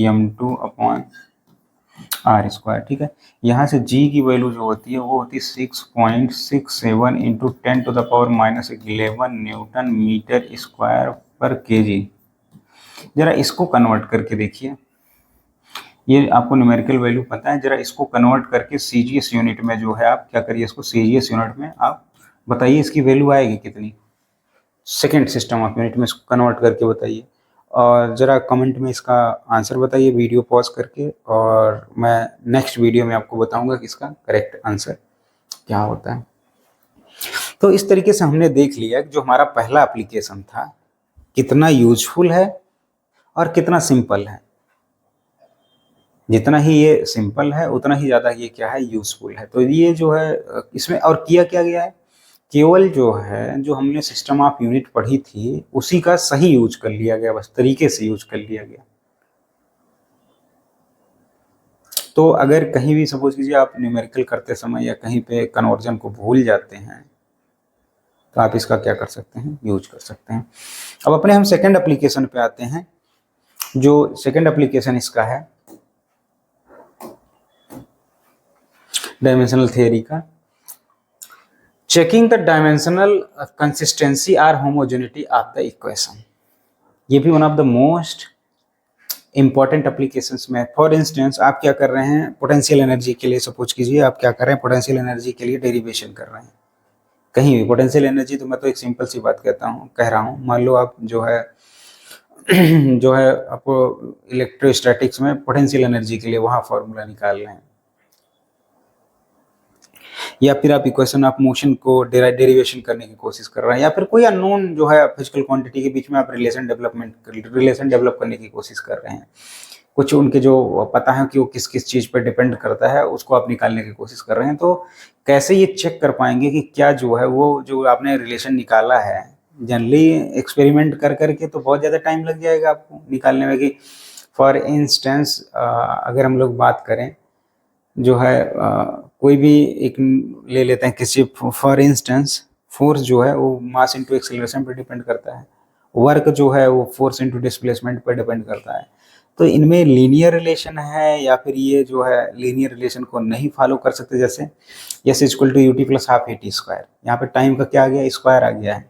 m2 अपॉन r²), ठीक है। यहाँ से G की वैल्यू जो होती है वो होती है 6.67 इंटू 10⁻⁻11 न्यूटन मीटर स्क्वायर पर kg। जरा इसको कन्वर्ट करके देखिए, ये आपको न्यूमेरिकल वैल्यू पता है, जरा इसको कन्वर्ट करके सीजीएस यूनिट में जो है आप क्या करिए, इसको सीजीएस यूनिट में आप बताइए इसकी वैल्यू आएगी कितनी, सेकंड सिस्टम ऑफ यूनिट में इसको कन्वर्ट करके बताइए, और ज़रा कमेंट में इसका आंसर बताइए वीडियो पॉज करके, और मैं नेक्स्ट वीडियो में आपको बताऊंगा कि इसका करेक्ट आंसर क्या होता है। तो इस तरीके से हमने देख लिया कि जो हमारा पहला एप्लीकेशन था कितना यूजफुल है और कितना सिंपल है। जितना ही ये सिंपल है उतना ही ज़्यादा ये क्या है, यूजफुल है। तो ये जो है इसमें और किया क्या गया है, केवल जो है जो हमने सिस्टम ऑफ यूनिट पढ़ी थी उसी का सही यूज कर लिया गया, बस तरीके से यूज कर लिया गया। तो अगर कहीं भी सपोज कीजिए आप न्यूमेरिकल करते समय या कहीं पे कन्वर्जन को भूल जाते हैं तो आप इसका क्या कर सकते हैं, यूज कर सकते हैं। अब अपने हम सेकेंड एप्लीकेशन पे आते हैं। जो सेकेंड एप्लीकेशन इसका है डायमेंशनल थियरी का, चेकिंग द डायमेंशनल कंसिस्टेंसी और होमोजेनिटी ऑफ द इक्वेशन। ये भी one of the most important applications में। फॉर इंस्टेंस आप क्या कर रहे हैं, पोटेंशियल एनर्जी के लिए सपोज कीजिए आप क्या कर रहे हैं, पोटेंशियल एनर्जी के लिए डेरिवेशन कर रहे हैं कहीं भी। पोटेंशियल एनर्जी तो मैं तो एक सिंपल सी बात कह रहा हूँ, मान लो आप जो है आपको इलेक्ट्रोस्टैटिक्स में पोटेंशियल एनर्जी के लिए वहाँ फॉर्मूला निकाल रहे हैं, या फिर आप इक्वेशन ऑफ मोशन को डेरिवेशन करने की कोशिश कर रहे हैं, या फिर कोई अननोन जो है फिजिकल क्वांटिटी के बीच में आप रिलेशन डेवलप करने की कोशिश कर रहे हैं। कुछ उनके जो पता है कि वो किस किस चीज़ पर डिपेंड करता है उसको आप निकालने की कोशिश कर रहे हैं। तो कैसे ये चेक कर पाएंगे कि क्या जो है वो जो आपने रिलेशन निकाला है, जनरली एक्सपेरिमेंट कर करके तो बहुत ज़्यादा टाइम लग जाएगा आपको निकालने में। कि फॉर इंस्टेंस अगर हम लोग बात करें जो है कोई भी एक ले लेते हैं किसी, फॉर इंस्टेंस फोर्स जो है वो मास इंटू एक्सेलरेशन पर डिपेंड करता है, वर्क जो है वो फोर्स इंटू डिस्प्लेसमेंट पर डिपेंड करता है। तो इनमें लीनियर रिलेशन है या फिर ये जो है लीनियर रिलेशन को नहीं फॉलो कर सकते। जैसे S equal to UT plus half A T square, यहाँ पे टाइम का क्या आ गया, स्क्वायर आ गया है,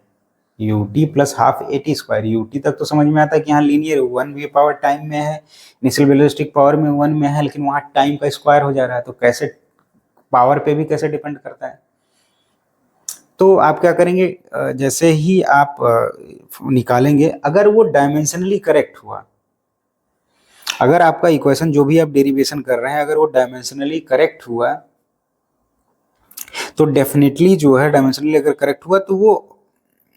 UT plus half A T square. UT तक तो समझ में आता है कि यहाँ लीनियर 1 भी पावर टाइम में है, इनिशियल वेलोसिटी पावर में 1 में है, लेकिन वहाँ टाइम का स्क्वायर हो जा रहा है, तो कैसे पावर पे भी कैसे डिपेंड करता है। तो आप क्या करेंगे, जैसे ही आप निकालेंगे अगर वो डायमेंशनली करेक्ट हुआ, अगर आपका इक्वेशन जो भी आप डेरिवेशन कर रहे हैं अगर वो डायमेंशनली करेक्ट हुआ तो डेफिनेटली जो है डायमेंशनली अगर करेक्ट हुआ तो वो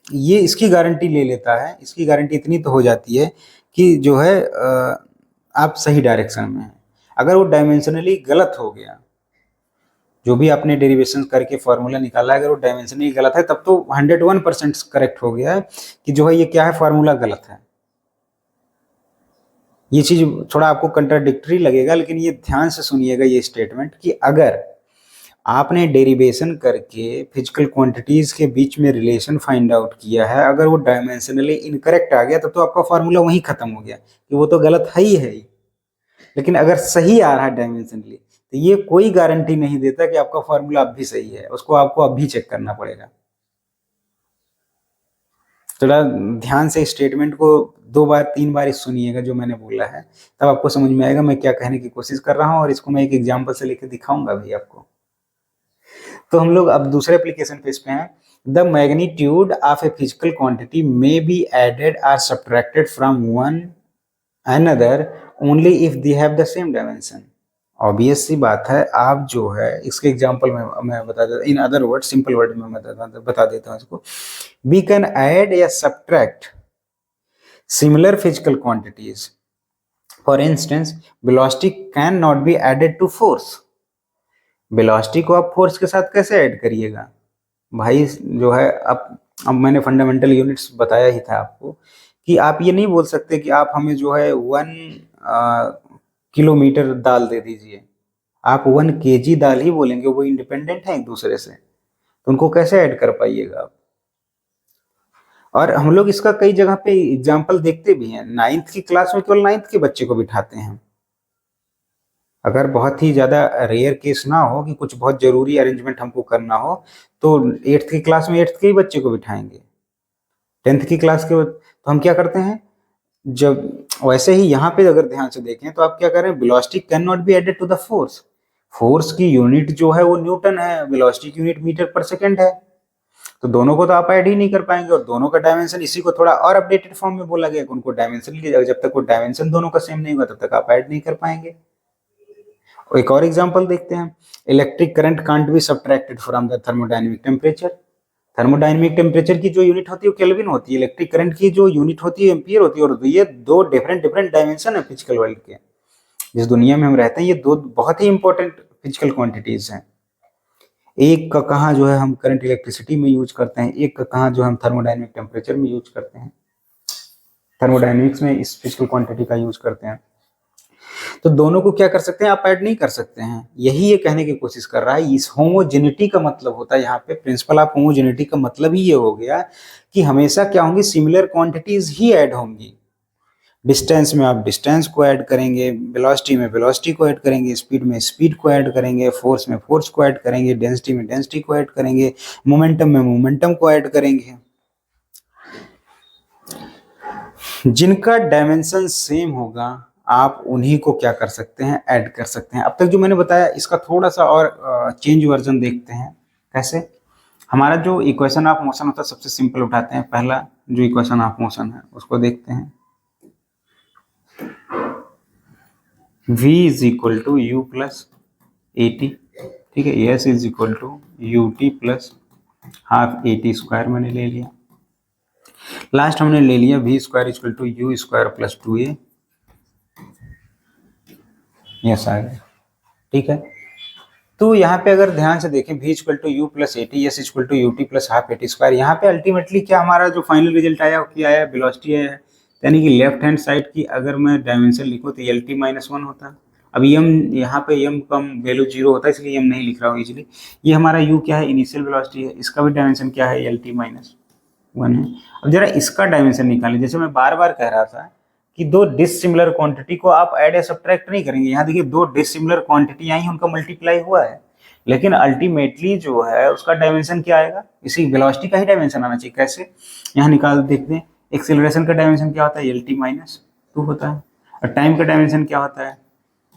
ये इसकी गारंटी ले लेता है, इसकी गारंटी इतनी तो हो जाती है कि जो है आप सही डायरेक्शन में हैं। अगर वो डायमेंशनली गलत हो गया, जो भी आपने डेरिवेशन करके फार्मूला निकाला है अगर वो डायमेंशनली गलत है तब तो 101% करेक्ट हो गया है कि जो है ये क्या है, फार्मूला गलत है। ये चीज थोड़ा आपको कंट्राडिक्टरी लगेगा, लेकिन ये ध्यान से सुनिएगा ये स्टेटमेंट कि अगर आपने डेरिवेशन करके फिजिकल क्वांटिटीज के बीच में रिलेशन फाइंड आउट किया है, अगर वो डायमेंशनली इनकरेक्ट आ गया तो आपका फॉर्मूला वहीं खत्म हो गया कि वो तो गलत है ही। लेकिन अगर सही आ रहा है डायमेंशनली तो ये कोई गारंटी नहीं देता कि आपका फॉर्मूला अब भी सही है, उसको आपको अब भी चेक करना पड़ेगा। थोड़ा ध्यान से स्टेटमेंट को 2 बार 3 बार सुनिएगा जो मैंने बोला है, तब आपको समझ में आएगा मैं क्या कहने की कोशिश कर रहा हूँ, और इसको मैं एक एग्जाम्पल से लेकर दिखाऊंगा भी आपको। तो हम लोग अब दूसरे एप्लीकेशन पेज पे हैं। The magnitude of a physical quantity may be added or subtracted from one another only if they have the same dimension. Obvious सी बात है, आप जो है इसके एग्जांपल में मैं बता देता, in other word simple word में मैं बता देता हूँ इसको। वी कैन ऐड या subtract similar physical quantities. For instance, velocity can not be added to force. Velocity को आप फोर्स के साथ कैसे ऐड करिएगा भाई? जो है अब मैंने फंडामेंटल यूनिट्स बताया ही था आपको कि आप ये नहीं बोल सकते कि आप हमें जो है 1 किलोमीटर दाल दे दीजिए, आप 1 केजी दाल ही बोलेंगे, वो इंडिपेंडेंट है एक दूसरे से, तो उनको कैसे ऐड कर पाइएगा आप? और हम लोग इसका कई जगह पे एग्जाम्पल देखते भी हैं। 9th की क्लास में केवल 9th के बच्चे को बिठाते हैं, अगर बहुत ही ज़्यादा रेयर केस ना हो कि कुछ बहुत ज़रूरी अरेंजमेंट हमको करना हो तो 8th की क्लास में 8th के ही बच्चे को बिठाएंगे। 10th की क्लास के तो हम क्या करते हैं, जब वैसे ही यहाँ पे अगर ध्यान से देखें तो आप क्या कर रहे हैं, velocity can not be added to the force. Force की यूनिट जो है वो न्यूटन है, वेलोसिटी की यूनिट मीटर पर सेकेंड है, तो दोनों को तो आप ऐड ही नहीं कर पाएंगे। और दोनों का डायमेंशन इसी को थोड़ा और अपडेटेड फॉर्म में बोला गया कि उनको डायमेंशन जब तक वो डायमेंशन दोनों का सेम नहीं होगा तब तक आप ऐड नहीं कर पाएंगे। एक और एग्जांपल देखते हैं। Electric current can't be subtracted from the thermodynamic temperature. Thermodynamic temperature की जो यूनिट होती है वो केल्विन होती है, इलेक्ट्रिक करंट की जो यूनिट होती है एम्पियर होती है। और ये दो डिफरेंट डिफरेंट डायमेंशन है फिजिकल वर्ल्ड के, जिस दुनिया में हम रहते हैं। ये दो बहुत ही इंपॉर्टेंट फिजिकल क्वांटिटीज हैं। एक का कहाँ जो है हम करंट इलेक्ट्रिसिटी में यूज करते हैं, एक का कहाँ जो हम थर्मोडायनेमिक टेम्परेचर में यूज करते हैं, थर्मोडायनेमिक्स में इस फिजिकल क्वांटिटी का यूज करते हैं। तो दोनों को क्या कर सकते हैं, आप ऐड नहीं कर सकते हैं। यही ये कहने की कोशिश कर रहा है। इस होमोजेनिटी का मतलब होता है यहाँ पे प्रिंसिपल ऑफ होमोजेनिटी का मतलब ही ये हो गया कि हमेशा क्या होंगी, सिमिलर क्वांटिटीज ही ऐड होंगी। डिस्टेंस में आप डिस्टेंस को ऐड करेंगे, वेलोसिटी में वेलोसिटी को ऐड करेंगे, स्पीड में स्पीड को ऐड करेंगे, फोर्स में फोर्स को ऐड करेंगे, डेंसिटी में डेंसिटी को ऐड करेंगे, मोमेंटम में मोमेंटम को ऐड करेंगे। जिनका डायमेंशन सेम होगा आप उन्हीं को क्या कर सकते हैं, ऐड कर सकते हैं। अब तक जो मैंने बताया इसका थोड़ा सा और चेंज वर्जन देखते हैं। कैसे? हमारा जो इक्वेशन ऑफ मोशन होता है सबसे सिंपल उठाते हैं। पहला जो इक्वेशन ऑफ मोशन है उसको देखते हैं। v is equal to you plus A t, ठीक है। S is equal to U T plus half A T square मैंने ले लिया। लास्ट हमने ले लिया v square equal to u square plus 2a। Yes आ गया, ठीक है। तो यहाँ पे अगर ध्यान से देखें v equal to you plus A T, S equal to U T plus half A T square, यहाँ पे अल्टीमेटली क्या हमारा जो फाइनल रिजल्ट आया क्या आया, वेलोसिटी आया है। यानी कि लेफ्ट हैंड साइड की अगर मैं डायमेंशन लिखूँ तो एल टी माइनस 1 होता है। अब यम यहाँ पे यम कम वैल्यू 0 होता है इसलिए यम नहीं लिख रहा हूँ इजीली। ये हमारा यू क्या है, इनिशियल वेलोसिटी है, इसका भी डायमेंशन क्या है, एल टी माइनस 1 है। अब जरा इसका डायमेंशन निकालें। जैसे मैं बार बार कह रहा था कि दो डिसिमिलर क्वांटिटी को आप ऐड या सब्ट्रैक्ट नहीं करेंगे। यहाँ देखिए दो डिसिमिलर क्वांटिटी आई, उनका मल्टीप्लाई हुआ है, लेकिन अल्टीमेटली जो है उसका डायमेंशन क्या आएगा, इसी वेलोसिटी का ही डायमेंशन आना चाहिए। कैसे? यहाँ निकाल देखते हैं। एक्सेलरेशन का डायमेंशन क्या होता है, एल टी माइनस 2 होता है। और टाइम का डायमेंशन क्या होता है,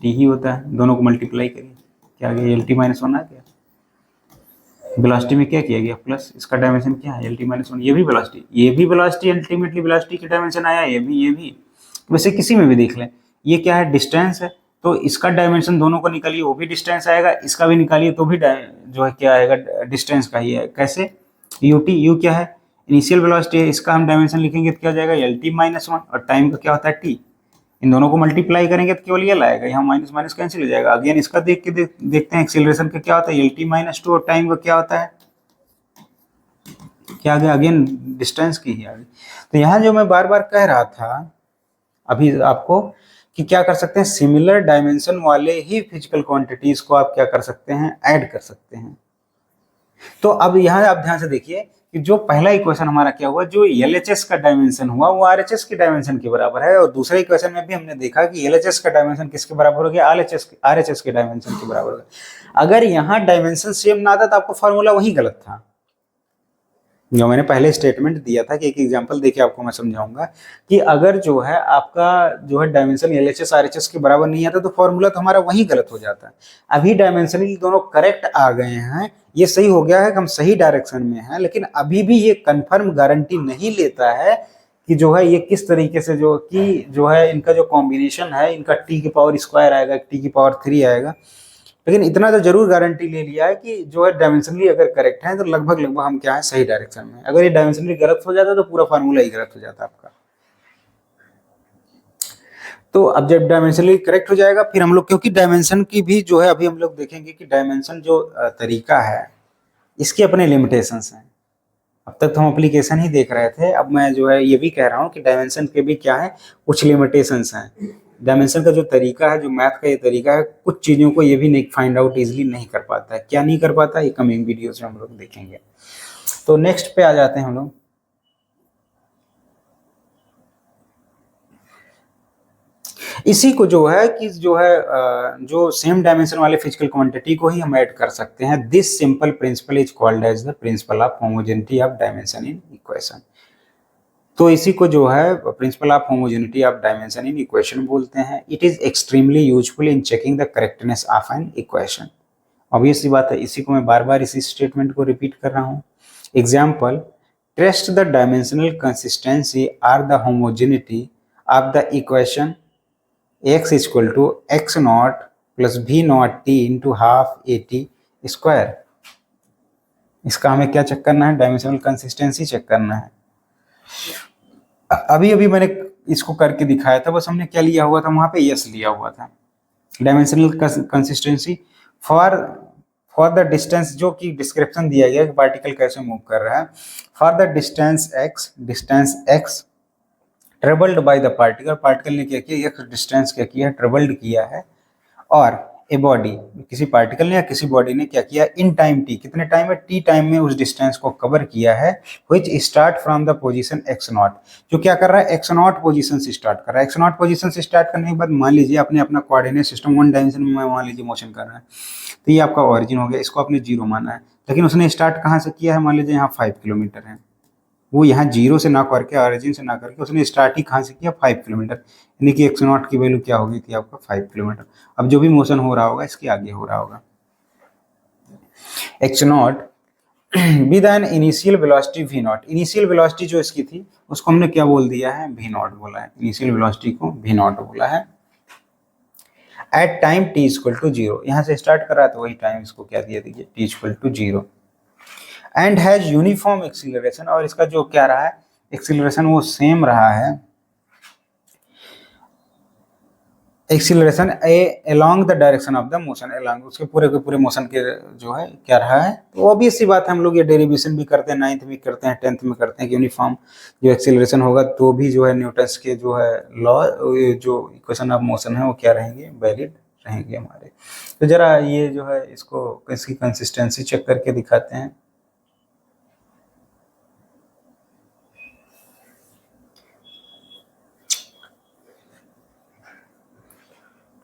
टी ही होता है। दोनों को मल्टीप्लाई करिए, क्या आ गया, एल टी माइनस 1 आ गया। वेलोसिटी में क्या किया गया, प्लस, इसका डायमेंशन क्या है, एल टी माइनस 1। ये भी वेलोसिटी अल्टीमेटली वेलोसिटी की डायमेंशन आया, ये भी। वैसे किसी में भी देख लें, ये क्या है, डिस्टेंस है, तो इसका डायमेंशन दोनों को निकालिए, वो भी डिस्टेंस आएगा, इसका भी निकालिए तो भी जो है क्या आएगा, डिस्टेंस का ही है। कैसे? यू टी, यू क्या है, इनिशियल वेलोसिटी है, इसका हम डायमेंशन लिखेंगे तो क्या हो जाएगा, एल टी माइनस 1। और टाइम का क्या होता है, टी। इन दोनों को मल्टीप्लाई करेंगे तो केवल ये लाएगा, यहाँ माइनस माइनस कैंसिल हो जाएगा। अगेन इसका देख के देखते हैं एक्सेलरेशन का क्या होता है, एल टी माइनस 2। और टाइम का क्या होता है, क्या आ गया, अगेन डिस्टेंस की ही आ गई। तो यहाँ जो मैं बार बार कह रहा था अभी आपको कि क्या कर सकते हैं, सिमिलर डायमेंशन वाले ही फिजिकल क्वांटिटीज को आप क्या कर सकते हैं, ऐड कर सकते हैं। तो अब यहाँ आप ध्यान से देखिए कि जो पहला इक्वेशन हमारा क्या हुआ, जो LHS का डायमेंशन हुआ वो RHS के डायमेंशन के बराबर है, और दूसरे इक्वेशन में भी हमने देखा कि LHS का डायमेंशन किसके बराबर हो गया, RHS के डायमेंशन के बराबर हो गया। अगर यहाँ डायमेंशन सेम ना आता तो आपको फॉर्मूला वही गलत था, जो मैंने पहले स्टेटमेंट दिया था कि एक एग्जांपल देके आपको मैं समझाऊंगा कि अगर जो है आपका जो है डायमेंशन LHS RHS के बराबर नहीं आता तो फॉर्मूला तो हमारा वही गलत हो जाता है। अभी डायमेंशनली दोनों करेक्ट आ गए हैं, ये सही हो गया है कि हम सही डायरेक्शन में हैं, लेकिन अभी भी ये कंफर्म गारंटी नहीं लेता है कि जो है ये किस तरीके से जो है इनका जो कॉम्बिनेशन है, इनका t² आएगा, t³ आएगा। लेकिन इतना तो जरूर गारंटी ले लिया है कि जो है डायमेंशनली अगर करेक्ट है तो लगभग लगभग हम क्या है, सही डायरेक्शन में। अगर ये डायमेंशनली गलत हो जाता तो पूरा फार्मूला ही गलत हो जाता आपका। तो अब जब डायमेंशनली करेक्ट हो जाएगा फिर हम लोग, क्योंकि डायमेंशन की भी जो है अभी हम लोग देखेंगे कि डायमेंशन जो तरीका है इसके अपने लिमिटेशंस हैं। अब तक तो हम एप्लीकेशन ही देख रहे थे, अब मैं जो है ये भी कह रहा हूँ कि डायमेंशन के भी क्या है, कुछ लिमिटेशंस हैं। डायमेंशन का जो तरीका है, जो मैथ का ये तरीका है, कुछ चीज़ों को ये भी नहीं फाइंड आउट इजीली नहीं कर पाता है। क्या नहीं कर पाता, ये कमिंग वीडियोस में हम लोग देखेंगे। तो नेक्स्ट पे आ जाते हैं हम लोग। इसी को जो है कि जो सेम डायमेंशन वाले फिजिकल क्वांटिटी को ही हम ऐड कर सकते हैं। This simple principle is called as the principle of homogeneity of dimension in equation. तो इसी को जो है principle of homogeneity of dimension in equation बोलते हैं। It is extremely useful in checking the correctness of an equation. Obvious सी बात है, इसी को मैं बार बार इसी स्टेटमेंट को रिपीट कर रहा हूँ। Example, test the dimensional consistency और the homogeneity of the equation x equal to x0 plus v0 t into half AT²। इसका हमें क्या चेक करना है, डायमेंशनल कंसिस्टेंसी चेक करना है। अभी अभी मैंने इसको करके दिखाया था, बस हमने क्या लिया हुआ था वहां पे, यस लिया हुआ था। Dimensional consistency for the distance, जो कि डिस्क्रिप्शन दिया गया कि पार्टिकल कैसे मूव कर रहा है। For the distance x travelled by the particle, particle ने क्या किया, x डिस्टेंस क्या किया, ट्रेवल्ड किया है। और ए बॉडी, किसी पार्टिकल ने या किसी बॉडी ने क्या किया, इन टाइम t, कितने टाइम में, t टाइम में उस डिस्टेंस को कवर किया है। Which start from the position x0, जो क्या कर रहा है, x0 पोजीशन से स्टार्ट कर रहा है। x0 पोजीशन से स्टार्ट करने के बाद मान लीजिए आपने अपना कोऑर्डिनेट सिस्टम वन डायमेंशन में मान लीजिए मोशन कर रहा है, तो ये आपका ओरिजिन हो गया, इसको आपने 0 माना है। लेकिन उसने स्टार्ट कहाँ से किया है, मान लीजिए यहाँ 5 किलोमीटर है, वो यहाँ 0 से ना करके, ऑरिजिन से ना करके उसने स्टार्ट ही कहाँ से किया, 5 किलोमीटर, यानी कि x0 की वैल्यू क्या हो गई थी आपका, 5 किलोमीटर। अब जो भी मोशन हो रहा होगा इसके आगे हो रहा होगा। x0 with an initial velocity v0, initial velocity जो इसकी थी उसको हमने क्या बोल दिया है, v0 बोला है, इनिशियल वेलोसिटी को v0 बोला है। At time t equal to 0, यहाँ से स्टार्ट कर रहा है तो वही टाइम इसको क्या दिया दीजिए, t equal to 0। And has uniform acceleration, और इसका जो क्या रहा है, एक्सीलरेशन वो सेम रहा है, acceleration along the direction of the motion, along उसके पूरे के पूरे मोशन के जो है क्या रहा है। तो ऑब्वियस सी बात है, हम लोग ये डेरिवेशन भी करते हैं, 9th में करते हैं, 10th में करते हैं कि यूनिफॉर्म जो एक्सीलरेशन होगा तो भी जो है न्यूटन्स के जो है लॉ, जो इक्वेशन ऑफ मोशन है वो क्या रहेंगे, वैलिड रहेंगे हमारे। तो जरा ये जो है इसको इसकी कंसिस्टेंसी चेक करके दिखाते हैं।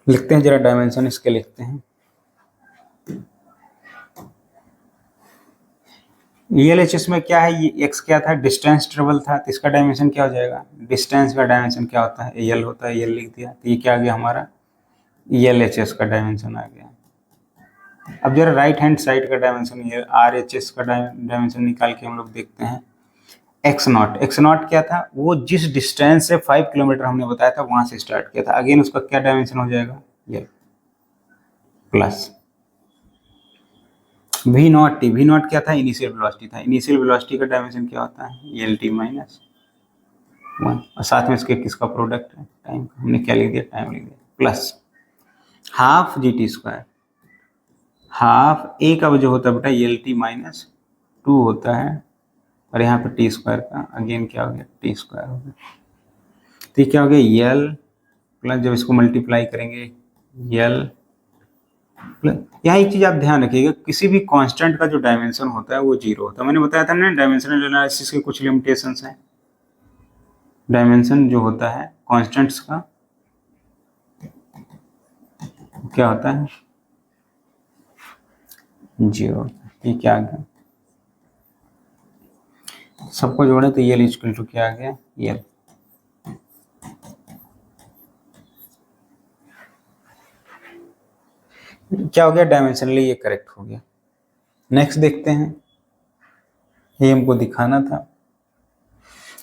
लिखते हैं जरा, डायमेंशन इसके लिखते हैं। LHS में क्या है, ये x क्या था, डिस्टेंस ट्रेवल था, तो इसका डायमेंशन क्या हो जाएगा, डिस्टेंस का डायमेंशन क्या होता है, L होता है, L लिख दिया, तो ये क्या आ गया हमारा, LHS का डायमेंशन आ गया। अब जरा राइट हैंड साइड का डायमेंशन, ये RHS का डायमेंशन निकाल के हम लोग देखते हैं। x0 क्या था, वो जिस डिस्टेंस से 5 किलोमीटर हमने बताया था वहां से स्टार्ट किया था, अगेन उसका क्या डायमेंशन हो जाएगा, ये प्लस v0 क्या था, इनिशियल वेलोसिटी था, इनिशियल वेलोसिटी का डायमेंशन क्या होता है, LT माइनस 1, और साथ में इसके किसका प्रोडक्ट है, टाइम का, हमने क्या लिख दिया, टाइम लिख दिया, प्लस हाफ GT², हाफ ए का जो होता है बेटा LT माइनस 2 होता है, और यहाँ पे t² का अगेन क्या हो गया, t² हो गया। तो क्या हो गया, प्लस जब इसको मल्टीप्लाई करेंगे यल, यहाँ एक चीज आप ध्यान रखिएगा, किसी भी कांस्टेंट का जो डायमेंशन होता है वो जीरो होता है। मैंने बताया था ना डायमेंशनल एनालिसिस के कुछ लिमिटेशंस हैं। डायमेंशन जो होता है कांस्टेंट्स का क्या होता है, जीरो। ये क्या आ गया, सबको जोड़े तो यल इक्वल टू क्या आ गया, यल। क्या हो गया, डायमेंशनली ये करेक्ट हो गया। नेक्स्ट देखते हैं, ये हमको दिखाना था।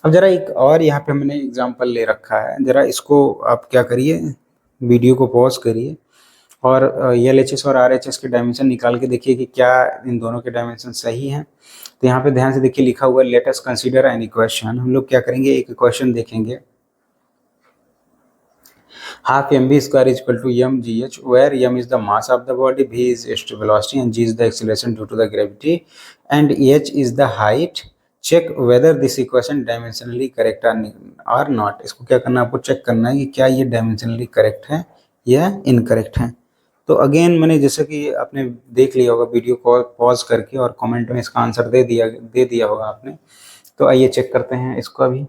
अब जरा एक और यहाँ पे हमने एग्जांपल ले रखा है, जरा इसको आप क्या करिए, वीडियो को पॉज करिए और LHS और RHS के डायमेंशन निकाल के देखिए कि क्या इन दोनों के डायमेंशन सही हैं। तो यहाँ पे ध्यान से देखिए, लिखा हुआ है let us consider an equation. हम लोग क्या करेंगे, एक इक्वेशन देखेंगे, half mv square is equal to mgh, where m is the mass of the body, v is its velocity, and g is the acceleration due to the gravity, and h is the height. Check whether this equation dimensionally correct or not. इसको क्या करना है, आपको check करना है कि क्या ये डायमेंशनली करेक्ट है या इनकरेक्ट है। तो अगेन मैंने जैसे कि आपने देख लिया होगा वीडियो को पॉज करके, और कमेंट में इसका आंसर दे दिया होगा आपने। तो आइए चेक करते हैं इसको अभी,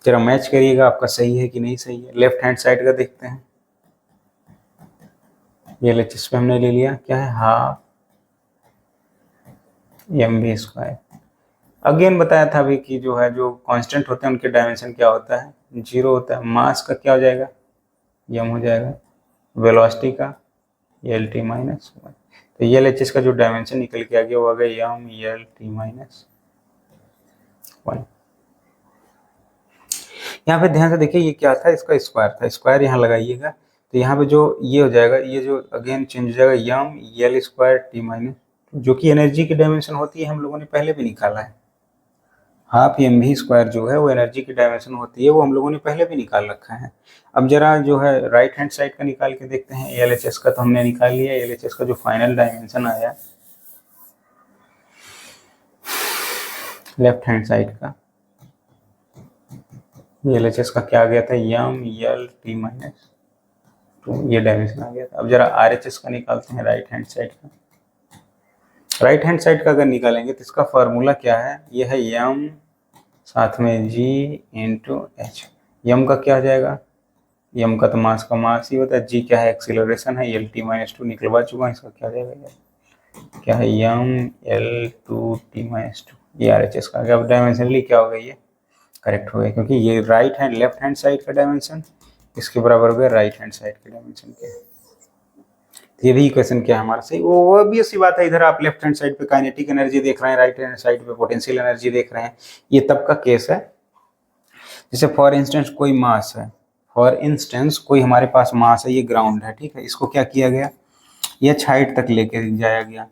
जरा मैच करिएगा आपका सही है कि नहीं सही है। लेफ्ट हैंड साइड का देखते हैं, ये LHS पे हमने ले लिया, क्या है, हाफ mv स्क्वायर। अगेन बताया था अभी कि जो है, जो कांस्टेंट होते हैं उनके डायमेंशन क्या होता है, जीरो होता है। मास का क्या हो जाएगा, m हो जाएगा, वेलोसिटी का lt माइनस 1। तो LHS का जो डायमेंशन निकल के आ गया वो आ गया m lt माइनस 1। यहाँ पे ध्यान से देखिए, ये क्या था, इसका स्क्वायर था, स्क्वायर यहाँ लगाइएगा। तो यहाँ पे जो ये हो जाएगा, ये जो अगेन चेंज हो जाएगा m l square t minus, जो कि एनर्जी की डायमेंशन होती है, हम लोगों ने पहले भी निकाला है। हाफ mv स्क्वायर जो है वो एनर्जी की डायमेंशन होती है, वो हम लोगों ने पहले भी निकाल रखा है। अब जरा जो है राइट हैंड साइड का निकाल के देखते हैं। LHS का तो हमने निकाल लिया, LHS का जो फाइनल डायमेंशन आया लेफ्ट हैंड साइड का, LHS का क्या आ गया था, m l t माइनस 2, ये डायमेंशन आ गया था। अब जरा RHS का निकालते हैं राइट हैंड साइड का। राइट हैंड साइड का अगर निकालेंगे तो इसका फार्मूला क्या है, ये है m साथ में g इंटू h। m का क्या हो जाएगा, m का तो मास का मास ही होता है, g क्या है, एक्सीलरेशन है, lt माइनस 2 निकलवा चुका है, इसका क्या हो जाएगा, क्या है, m l2t माइनस 2। ये RHS का। अब डायमेंशनली क्या होगा, ये करेक्ट हो गया, क्योंकि ये right hand left hand side का डायमेंशन इसके बराबर हो गया राइट हैंड साइड के डायमेंशन के। ये भी इक्वेशन क्या है हमारा सही। वो ऑब्वियस सी बात है, इधर आप लेफ्ट हैंड साइड पे काइनेटिक एनर्जी देख रहे हैं, राइट हैंड साइड पे पोटेंशियल एनर्जी देख रहे हैं। ये तब का केस है जैसे फॉर इंस्टेंस कोई मास है, फॉर इंस्टेंस कोई हमारे पास मास है, ये ग्राउंड है, ठीक है, इसको क्या किया गया, ये हाइट तक लेके जाया गया।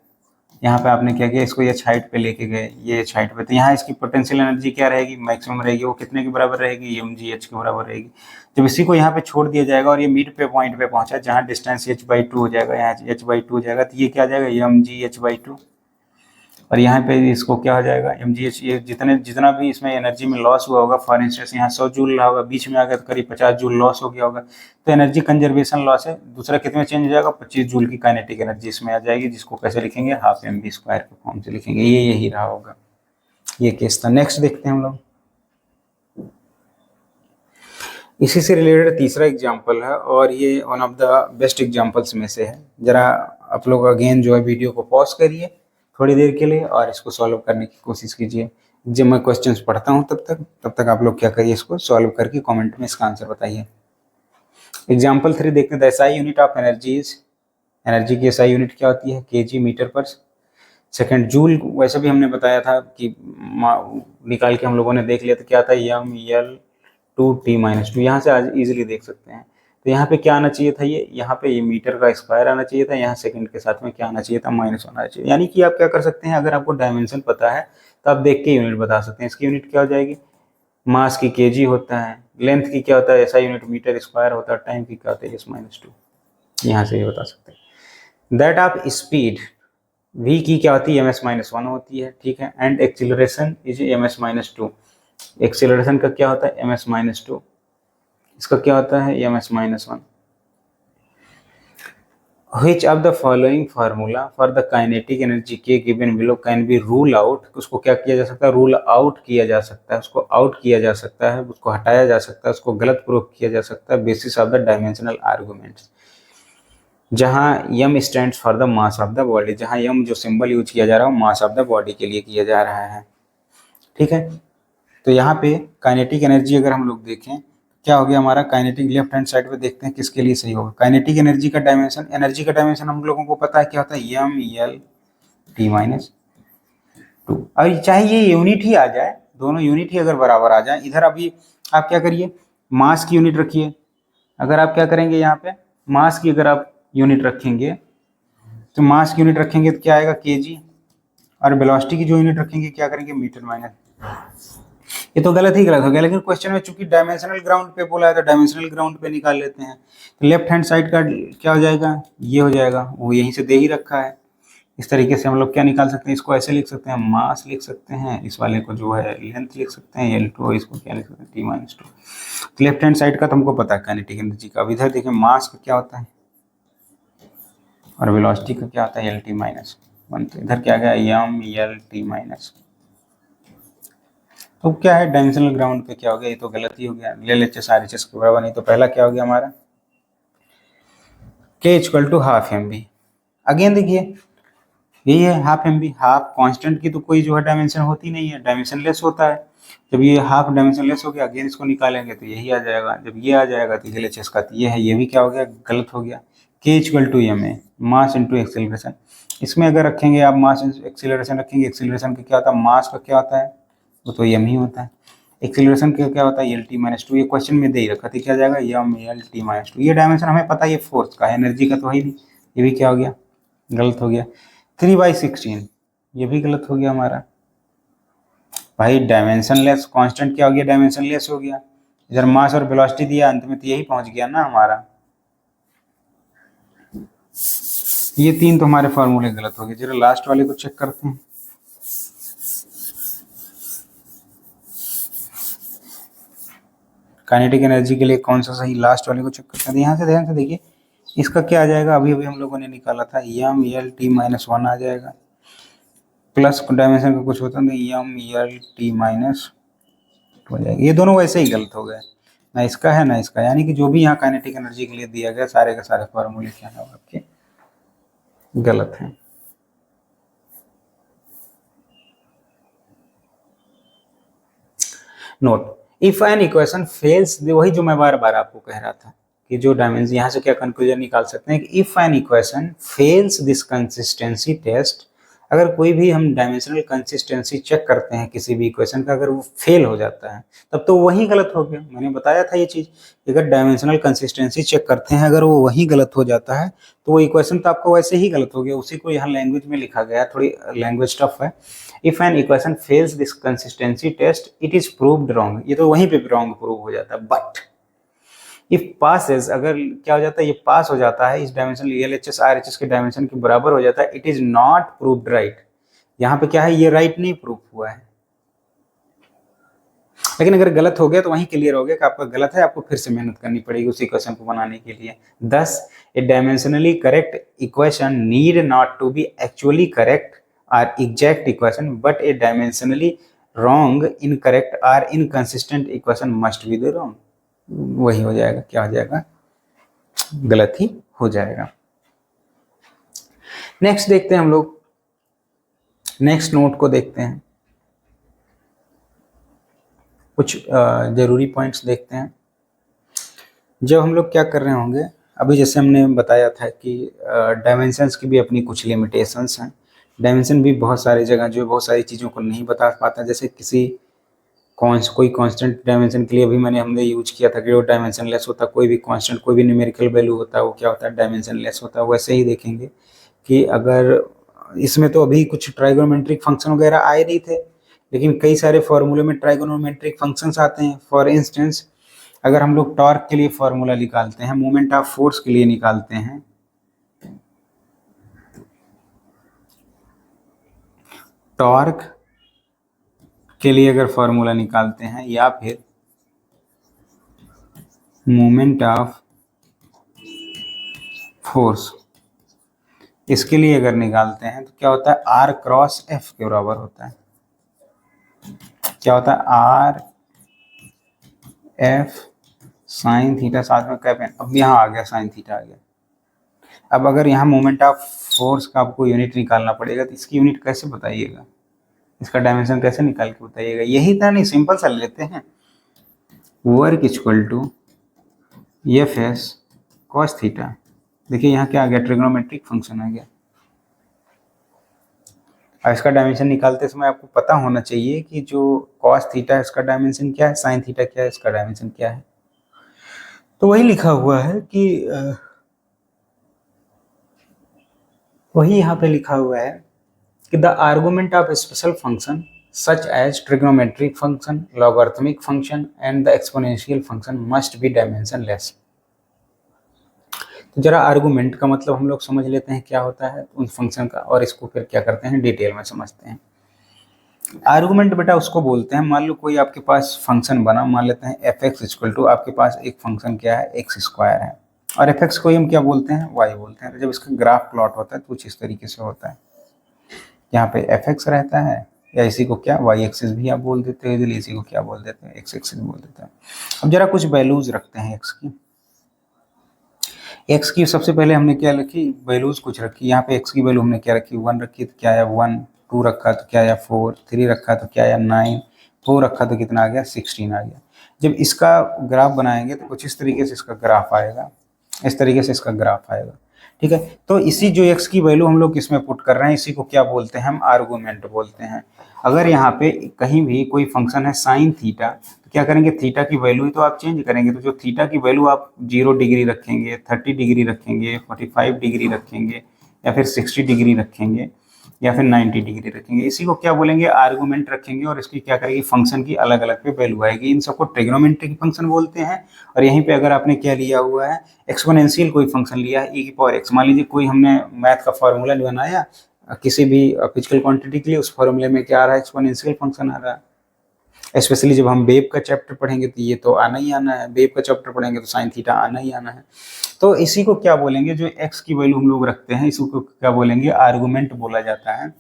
यहाँ पे आपने क्या किया, इसको ये हाइट पे लेके गए, ये हाइट पे, तो यहाँ इसकी पोटेंशियल एनर्जी क्या रहेगी, मैक्सिमम रहेगी। वो कितने के बराबर रहेगी, mgh के बराबर रहेगी। जब इसी को यहाँ पे छोड़ दिया जाएगा और ये मिड पे पॉइंट पे पहुंचा, जहाँ डिस्टेंस h/2 हो जाएगा, यहाँ h/2 हो जाएगा, तो ये क्या आ जाएगा, mgh/2। और यहाँ पे इसको क्या हो जाएगा, mgh, ये जितना भी इसमें एनर्जी में लॉस हुआ होगा, फॉर इंस्टेंस यहाँ 100 जूल रहा होगा, बीच में आकर तो करीब 50 जूल लॉस हो गया होगा, तो एनर्जी कंजर्वेशन लॉस है। दूसरा कितने में चेंज हो जाएगा, 25 जूल की काइनेटिक एनर्जी इसमें आ जाएगी, जिसको कैसे लिखेंगे, हाफ mv स्क्वायर के फॉर्म से लिखेंगे। ये यही रहा होगा, ये केस था। नेक्स्ट देखते हैं हम लोग, इसी से रिलेटेड तीसरा एग्जाम्पल है, और ये one of the best examples में से है। जरा आप लोग अगेन जो है वीडियो को पॉज करिए थोड़ी देर के लिए और इसको सॉल्व करने की कोशिश कीजिए। जब मैं क्वेश्चंस पढ़ता हूँ तब तक आप लोग क्या करिए, इसको सॉल्व करके कमेंट में इसका आंसर बताइए। एग्जाम्पल 3 देखते हैं। The SI unit of energies, energy की SI यूनिट क्या होती है, kg मीटर पर सेकेंड। जूल वैसे भी हमने बताया था कि निकाल के हम लोगों ने देख लिया था, क्या था, m l2t माइनस 2। यहाँ से आज इजीली देख सकते हैं। तो यहाँ पे क्या आना चाहिए था, ये यहाँ पे ये मीटर का स्क्वायर आना चाहिए था, यहाँ सेकंड के साथ में क्या आना चाहिए था, -1 आना चाहिए। यानी कि आप क्या कर सकते हैं, अगर आपको डायमेंशन पता है तो आप देख के यूनिट बता सकते हैं। इसकी यूनिट क्या हो जाएगी, मास की kg होता है, लेंथ की क्या होता है, SI यूनिट मीटर स्क्वायर होता है, टाइम की क्या होता है, s-2। यहाँ से ये बता सकते हैं। दैट ऑफ स्पीड, v की क्या होती है, ms-1 होती है, ठीक है। And acceleration is ms-2, acceleration का क्या होता है, ms-2। इसका क्या होता है ms minus one. Which of the following formula for the kinetic energy K given below can be rule out? उसको क्या किया जा सकता है, रूल आउट किया जा सकता है, उसको आउट किया जा सकता है, उसको हटाया जा सकता है, उसको गलत प्रूफ किया जा सकता है basis of the dimensional arguments. जहां m stands for the mass of the body, जहां m जो सिंबल यूज किया जा रहा है मास ऑफ द बॉडी के लिए किया जा रहा है, ठीक है। तो यहाँ पे काइनेटिक एनर्जी अगर हम लोग देखें क्या हो गया हमारा, काइनेटिक लेफ्ट हैंड साइड पे देखते हैं किसके लिए सही होगा। काइनेटिक एनर्जी का डायमेंशन हम लोगों को पता है क्या होता है, M L T minus two. अब चाहे ये यूनिट ही आ जाए, दोनों यूनिट ही अगर बराबर आ जाए, इधर अभी आप क्या करिए, मास की यूनिट रखिए। अगर आप क्या करेंगे यहाँ पे मास की अगर आप यूनिट रखेंगे तो मास की यूनिट रखेंगे तो क्या आएगा केजी, और वेलोसिटी की जो यूनिट रखेंगे क्या करेंगे मीटर माइनस। ये तो गलत हो गया, लेकिन क्वेश्चन में चूंकि डायमेंशनल ग्राउंड पे बोला है तो डायमेंशनल ग्राउंड पे निकाल लेते हैं। तो लेफ्ट हैंड साइड का क्या हो जाएगा, ये हो जाएगा, वो यहीं से दे ही रखा है। इस तरीके से हम लोग क्या निकाल सकते हैं, इसको ऐसे लिख सकते हैं, मास लिख सकते हैं, इस वाले को जो है लेंथ लिख सकते हैं L2, इसको क्या लिख सकते हैं टी माइनस टू। तो लेफ्ट हैंड साइड का तो हमको पता है काइनेटिक एनर्जी का। अब इधर देखिए मास का क्या होता है और वेलोसिटी का क्या होता है एल टी माइनस वन। तो इधर क्या गया एम एल टी माइनस। तो क्या है डायमेंशनल ग्राउंड पे क्या हो गया, ये तो गलत ही हो गया, ले लेते सारे चीज के बराबर। नहीं तो पहला क्या हो गया हमारा k equal to half M B. Again देखिए यही है half M B, half constant की तो कोई जो है डायमेंशन होती नहीं है, डायमेंशन लेस होता है। जब ये हाफ डायमेंशन लेस हो गया अगेन इसको निकालेंगे तो यही आ जाएगा, जब ये आ जाएगा तो ये एच का ये है, ये भी क्या हो गया गलत हो गया। k equal to M A mass into acceleration. इसमें अगर रखेंगे आप मास एक्सेलरेशन रखेंगे, एक्सेलरेशन का क्या होता है मास का क्या होता है वो तो एम ही होता है, एक्सेलरेशन का क्या होता है एल टी माइनस टू। ये क्वेश्चन में दे ही रखा था क्या जाएगा M L T minus two. ये डायमेंशन हमें पता है ये फोर्स का है, एनर्जी का तो है ही नहीं। ये भी क्या हो गया गलत हो गया। 3/16 ये भी गलत हो गया हमारा। भाई डायमेंशन लेस कांस्टेंट क्या हो गया, डायमेंशन लेस हो गया। इधर मास और वेलोसिटी दिया अंत में तो यही पहुंच गया ना हमारा। ये तीन तो हमारे फॉर्मूले गलत हो गए। जरा लास्ट वाले को चेक करते हैं। काइनेटिक एनर्जी के लिए कौन सा सही, लास्ट वाले को चेक करते हैं। यहाँ से ध्यान से देखिए इसका क्या आ जाएगा, अभी अभी हम लोगों ने निकाला था M L T minus one आ जाएगा, प्लस डायमेंशन का कुछ होता नहीं एम एल टी माइनस हो जाएगा। ये दोनों वैसे ही गलत हो गए, ना इसका है ना इसका, यानी कि जो भी यहाँ काइनेटिक एनर्जी के लिए दिया गया सारे के सारे फॉर्मूले क्या है आपके गलत हैं। Note if an equation fails, वही जो मैं बार बार आपको कह रहा था कि जो डायमेंशन, यहाँ से क्या कंक्लूजन निकाल सकते हैं कि if an equation fails this consistency test, अगर कोई भी हम डायमेंशनल कंसिस्टेंसी चेक करते हैं किसी भी इक्वेशन का, अगर वो फेल हो जाता है तब तो वही गलत हो गया। मैंने बताया था ये चीज़, अगर डायमेंशनल कंसिस्टेंसी चेक करते हैं अगर वो वही गलत हो जाता है तो वो इक्वेशन तो आपको वैसे ही गलत हो गया। उसी को यहाँ लैंग्वेज में लिखा गया है, थोड़ी लैंग्वेज टफ है। If an equation fails this consistency test it is proved wrong, ये तो वहीं पे रॉन्ग प्रूव हो जाता है। बट इफ पासेस, अगर क्या हो जाता है ये पास हो जाता है, इस डायमेंशन LHS RHS के डायमेंशन के बराबर हो जाता है, it is not proved right. यहाँ पे क्या है ये राइट नहीं प्रूफ हुआ है। लेकिन अगर गलत हो गया तो वहीं क्लियर हो गया कि आपका गलत है, आपको फिर से मेहनत करनी पड़ेगी उस इक्वेशन को बनाने के लिए। Thus a dimensionally correct equation need not to be actually correct और exact equation, but a dimensionally wrong incorrect और inconsistent equation must be the wrong. वही हो जाएगा, क्या हो जाएगा गलत ही हो जाएगा। नेक्स्ट देखते हैं हम लोग, नेक्स्ट नोट को देखते हैं, कुछ जरूरी पॉइंट्स देखते हैं। जब हम लोग क्या कर रहे होंगे, अभी जैसे हमने बताया था कि डायमेंशंस की भी अपनी कुछ लिमिटेशंस हैं। डायमेंशन भी बहुत सारी जगह जो बहुत सारी चीज़ों को नहीं बता पाता, जैसे किसी कोई कांस्टेंट डायमेंशन के लिए भी हमने यूज किया था कि वो डायमेंशन लेस होता, कोई भी कांस्टेंट कोई भी न्यूमेरिकल वैल्यू होता है वो क्या होता है डायमेंशन लेस होता है। वैसे ही देखेंगे कि अगर इसमें तो अभी कुछ ट्राइगोनोमेट्रिक फंक्शन वगैरह आए नहीं थे, लेकिन कई सारे फॉर्मूले में ट्राइगोनोमेट्रिक फंक्शंस आते हैं। फॉर इंस्टेंस अगर हम लोग टॉर्क के लिए फॉर्मूला निकालते हैं, मोमेंट ऑफ फोर्स के लिए निकालते हैं, टॉर्क के लिए अगर फॉर्मूला निकालते हैं या फिर मोमेंट ऑफ फोर्स, इसके लिए अगर निकालते हैं तो क्या होता है, आर क्रॉस एफ के बराबर होता है। क्या होता है, आर एफ साइन थीटा साथ में कैप एन। अब यहाँ आ गया साइन थीटा आ गया। अब अगर यहाँ मोमेंट ऑफ फोर्स का आपको यूनिट निकालना पड़ेगा तो इसकी यूनिट कैसे बताइएगा, इसका डायमेंशन कैसे निकाल के बताइएगा। यही था, नहीं सिंपल सा लेते हैं, work equal to F S cos theta. देखिए यहाँ क्या आ गया, ट्रिग्नोमेट्रिक फंक्शन आ गया। और इसका डायमेंशन निकालते समय आपको पता होना चाहिए कि जो कॉस थीटा है इसका डायमेंशन क्या है, साइन थीटा क्या है, इसका डायमेंशन क्या है। तो वही लिखा हुआ है कि वही यहाँ पे लिखा हुआ है कि the argument of special function such as trigonometric function, logarithmic function and the exponential function must be dimensionless। तो जरा आर्गुमेंट का मतलब हम लोग समझ लेते हैं क्या होता है उन फंक्शन का, और इसको फिर क्या करते हैं डिटेल में समझते हैं। आर्गुमेंट बेटा उसको बोलते हैं, मान लो कोई आपके पास फंक्शन बना, मान लेते हैं एफ एक्स इक्वल टू, आपके पास एक फंक्शन क्या है एक्स स्क्वायर है, और एफ एक्स को हम क्या बोलते हैं वाई बोलते हैं। तो जब इसका ग्राफ प्लॉट होता है तो कुछ इस तरीके से होता है, यहाँ पे एफ एक्स रहता है, या इसी को क्या वाई एक्सिस भी आप बोल देते हो, इसलिए इसी को क्या बोल देते हैं एक्स एक्सिस बोल देते हैं। अब जरा कुछ वैल्यूज रखते हैं एक्स की सबसे पहले हमने क्या रखी, वैल्यूज कुछ रखी। यहाँ पे एक्स की वैल्यू हमने क्या रखी, 1 रखी तो क्या आया 1, 2 रखा तो क्या आया 4, 3 रखा तो क्या आया 9, 4 रखा तो कितना आ गया 16 आ गया। जब इसका ग्राफ बनाएंगे तो कुछ इस तरीके से इसका ग्राफ आएगा, इस तरीके से इसका ग्राफ आएगा, ठीक है। तो इसी जो एक्स की वैल्यू हम लोग इसमें पुट कर रहे हैं इसी को क्या बोलते हैं हम आर्गुमेंट बोलते हैं। अगर यहाँ पे कहीं भी कोई फंक्शन है साइन थीटा, तो क्या करेंगे थीटा की वैल्यू ही तो आप चेंज करेंगे, तो जो थीटा की वैल्यू आप 0 डिग्री रखेंगे, 30 डिग्री रखेंगे, 45 डिग्री रखेंगे, या फिर 60 डिग्री रखेंगे, या फिर 90 डिग्री रखेंगे, इसी को क्या बोलेंगे आर्गुमेंट रखेंगे। और इसकी क्या करेगी फंक्शन की अलग अलग पे वैल्यू आएगी, इन सबको ट्रिग्नोमेट्रिक फंक्शन बोलते हैं। और यहीं पे अगर आपने क्या लिया हुआ है एक्सपोनेंशियल कोई फंक्शन लिया है e की पावर x, मान लीजिए कोई हमने मैथ का फॉर्मूला बनाया किसी भी फिजिकल क्वांटिटी के लिए, उस फॉर्मूले में क्या आ रहा है एक्सपोनेंशियल फंक्शन आ रहा है। स्पेशली जब हम वेव का चैप्टर पढ़ेंगे तो ये तो आना ही आना है, वेव का चैप्टर पढ़ेंगे तो साइन थीटा आना ही आना है। तो इसी को क्या बोलेंगे, जो x की वैल्यू हम लोग रखते हैं इसी को क्या बोलेंगे आर्गुमेंट बोला जाता है।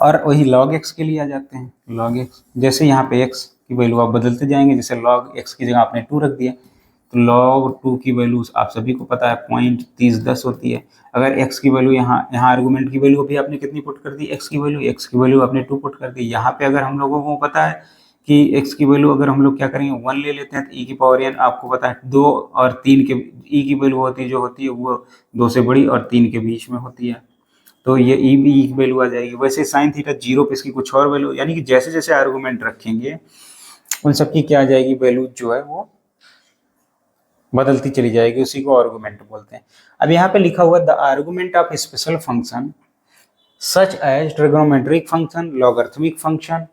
और वही log x के लिए आ जाते हैं, log x जैसे यहाँ पे x की वैल्यू आप बदलते जाएंगे, जैसे log x की जगह आपने 2 रख दिया तो log 2 की वैल्यू आप सभी को पता है 0.3010 होती है। अगर x की वैल्यू यहाँ आर्गुमेंट की वैल्यू भी आपने कितनी पुट कर दी, x की वैल्यू आपने 2 पुट कर दी। यहाँ पे अगर हम लोगों को पता है कि x की वैल्यू अगर हम लोग क्या करेंगे 1 ले लेते हैं तो e की पावर n आपको पता है 2 और 3 के e की वैल्यू होती है जो होती है वो 2 से बड़ी और 3 के बीच में होती है, तो ये ई भी की वैल्यू आ जाएगी। वैसे साइन थीटा 0 पे इसकी कुछ और वैल्यू, यानी कि जैसे जैसे आर्गुमेंट रखेंगे उन सबकी क्या आ जाएगी वैल्यू जो है वो बदलती चली जाएगी, उसी को आर्गुमेंट बोलते हैं। अब यहाँ पे लिखा हुआ the argument of special function such as trigonometric function, logarithmic function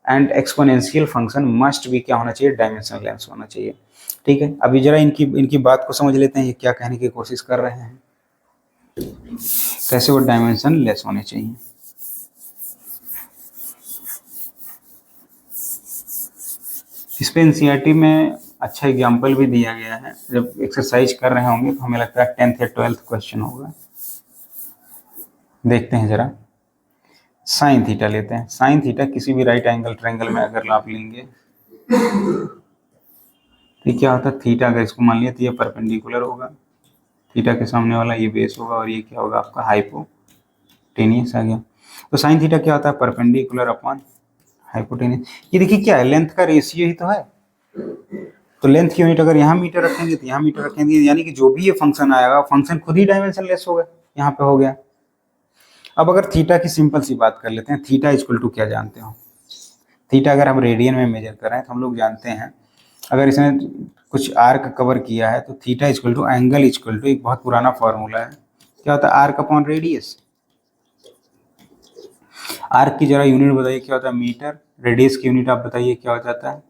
and exponential function must भी क्या होना चाहिए डायमेंशनलेस होना चाहिए, ठीक है। अभी जरा इनकी बात को समझ लेते हैं, ये क्या कहने की कोशिश कर रहे हैं, कैसे वो डायमेंशन लेस होने चाहिए। इस पे एनसीईआरटी में अच्छा एग्जाम्पल भी दिया गया है, जब एक्सरसाइज कर रहे होंगे तो हमें लगता है 10th या 12th क्वेश्चन होगा। देखते हैं जरा, साइन थीटा लेते हैं। साइन थीटा किसी भी राइट एंगल ट्रायंगल में अगर आप लेंगे तो क्या होता है, थीटा अगर इसको मान लिया तो ये परपेंडिकुलर होगा, थीटा के सामने वाला ये बेस होगा, और ये क्या होगा आपका हाइपोटेनियस आ गया। तो साइन थीटा क्या होता है परपेंडिकुलर अपॉन हाइपोटेनियस। ये देखिए क्या है, लेंथ का रेशियो ही तो है, तो लेंथ की यूनिट अगर यहाँ मीटर रखेंगे तो यहाँ मीटर रखेंगे, यानी कि जो भी ये फंक्शन आएगा फंक्शन खुद ही डायमेंशनलेस होगा, यहाँ पे हो गया। अब अगर थीटा की सिंपल सी बात कर लेते हैं, थीटा इक्वल टू क्या जानते हो, थीटा अगर हम रेडियन में मेजर कर रहे हैं तो हम लोग जानते हैं अगर इसने कुछ आर्क कवर किया है तो theta equal to angle equal to एक बहुत पुराना फॉर्मूला है, क्या होता है आर्क अपॉन रेडियस। आर्क की जरा यूनिट बताइए क्या होता है मीटर, रेडियस की यूनिट आप बताइए क्या हो जाता है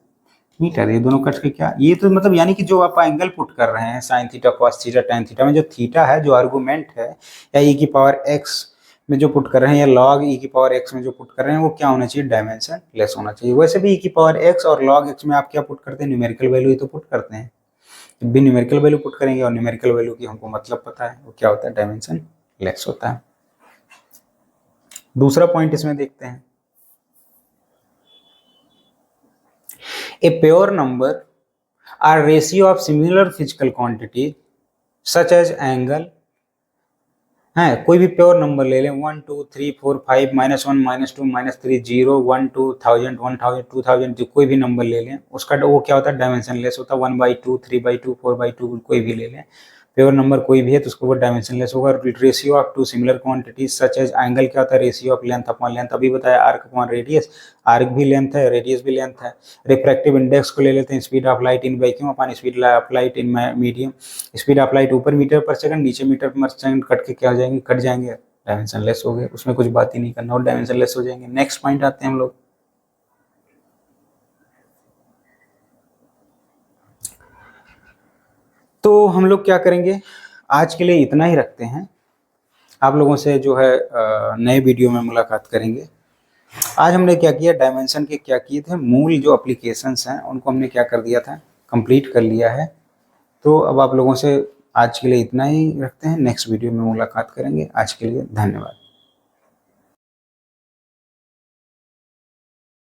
मीटर। ये दोनों कट के क्या, ये तो मतलब यानी कि जो आप एंगल पुट कर रहे हैं sine theta cos theta tan theta में जो थीटा है जो आर्गुमेंट है, या ई की पावर एक्स में जो पुट कर रहे हैं या लॉग ई की पावर एक्स में जो पुट कर रहे हैं वो क्या होना चाहिए डायमेंशन लेस होना चाहिए। वैसे भी ई की पावर एक्स और लॉग एक्स में आप क्या पुट करते हैं न्यूमेरिकल वैल्यू ही तो पुट करते हैं, जब भी न्यूमेरिकल वैल्यू पुट करेंगे और न्यूमेरिकल वैल्यू की हमको मतलब पता है, वो क्या होता है, डायमेंशन लेस होता है। दूसरा पॉइंट इसमें देखते हैं, a pure number or ratio of similar physical quantity such as angle है, कोई भी प्योर नंबर ले लें, 1 2 3 4 5 -1 -2 -3 0 1 2 1000 1000 2000, जो कोई भी नंबर ले लें उसका वो क्या होता है, डायमेंशन लेस होता है। 1/2 3/2 4/2 कोई भी ले लें, प्योर नंबर कोई भी है तो उसको वो डायमेंशन लेस होगा। Ratio of two similar quantities such as angle क्या होता है, ratio of length upon length, अभी बताया आर्क अपॉन रेडियस, आर्क भी लेंथ है, रेडियस भी लेंथ है। रिफ्रैक्टिव इंडेक्स को ले लेते हैं, speed of light in vacuum upon speed of light in medium, speed of light ऊपर मीटर पर सेकंड, नीचे मीटर पर सेकंड, कट के क्या हो जाएंगे, कट जाएंगे, डायमेंशन लेस हो गए, उसमें कुछ बात ही नहीं करना और डायमेंशन लेस हो जाएंगे। नेक्स्ट पॉइंट आते हैं हम लोग, तो हम लोग क्या करेंगे, आज के लिए इतना ही रखते हैं। आप लोगों से जो है नए वीडियो में मुलाकात करेंगे। आज हमने क्या किया, डायमेंशन के क्या किए थे, मूल जो एप्लीकेशंस हैं उनको हमने क्या कर दिया था, कंप्लीट कर लिया है। तो अब आप लोगों से आज के लिए इतना ही रखते हैं, नेक्स्ट वीडियो में मुलाकात करेंगे। आज के लिए धन्यवाद।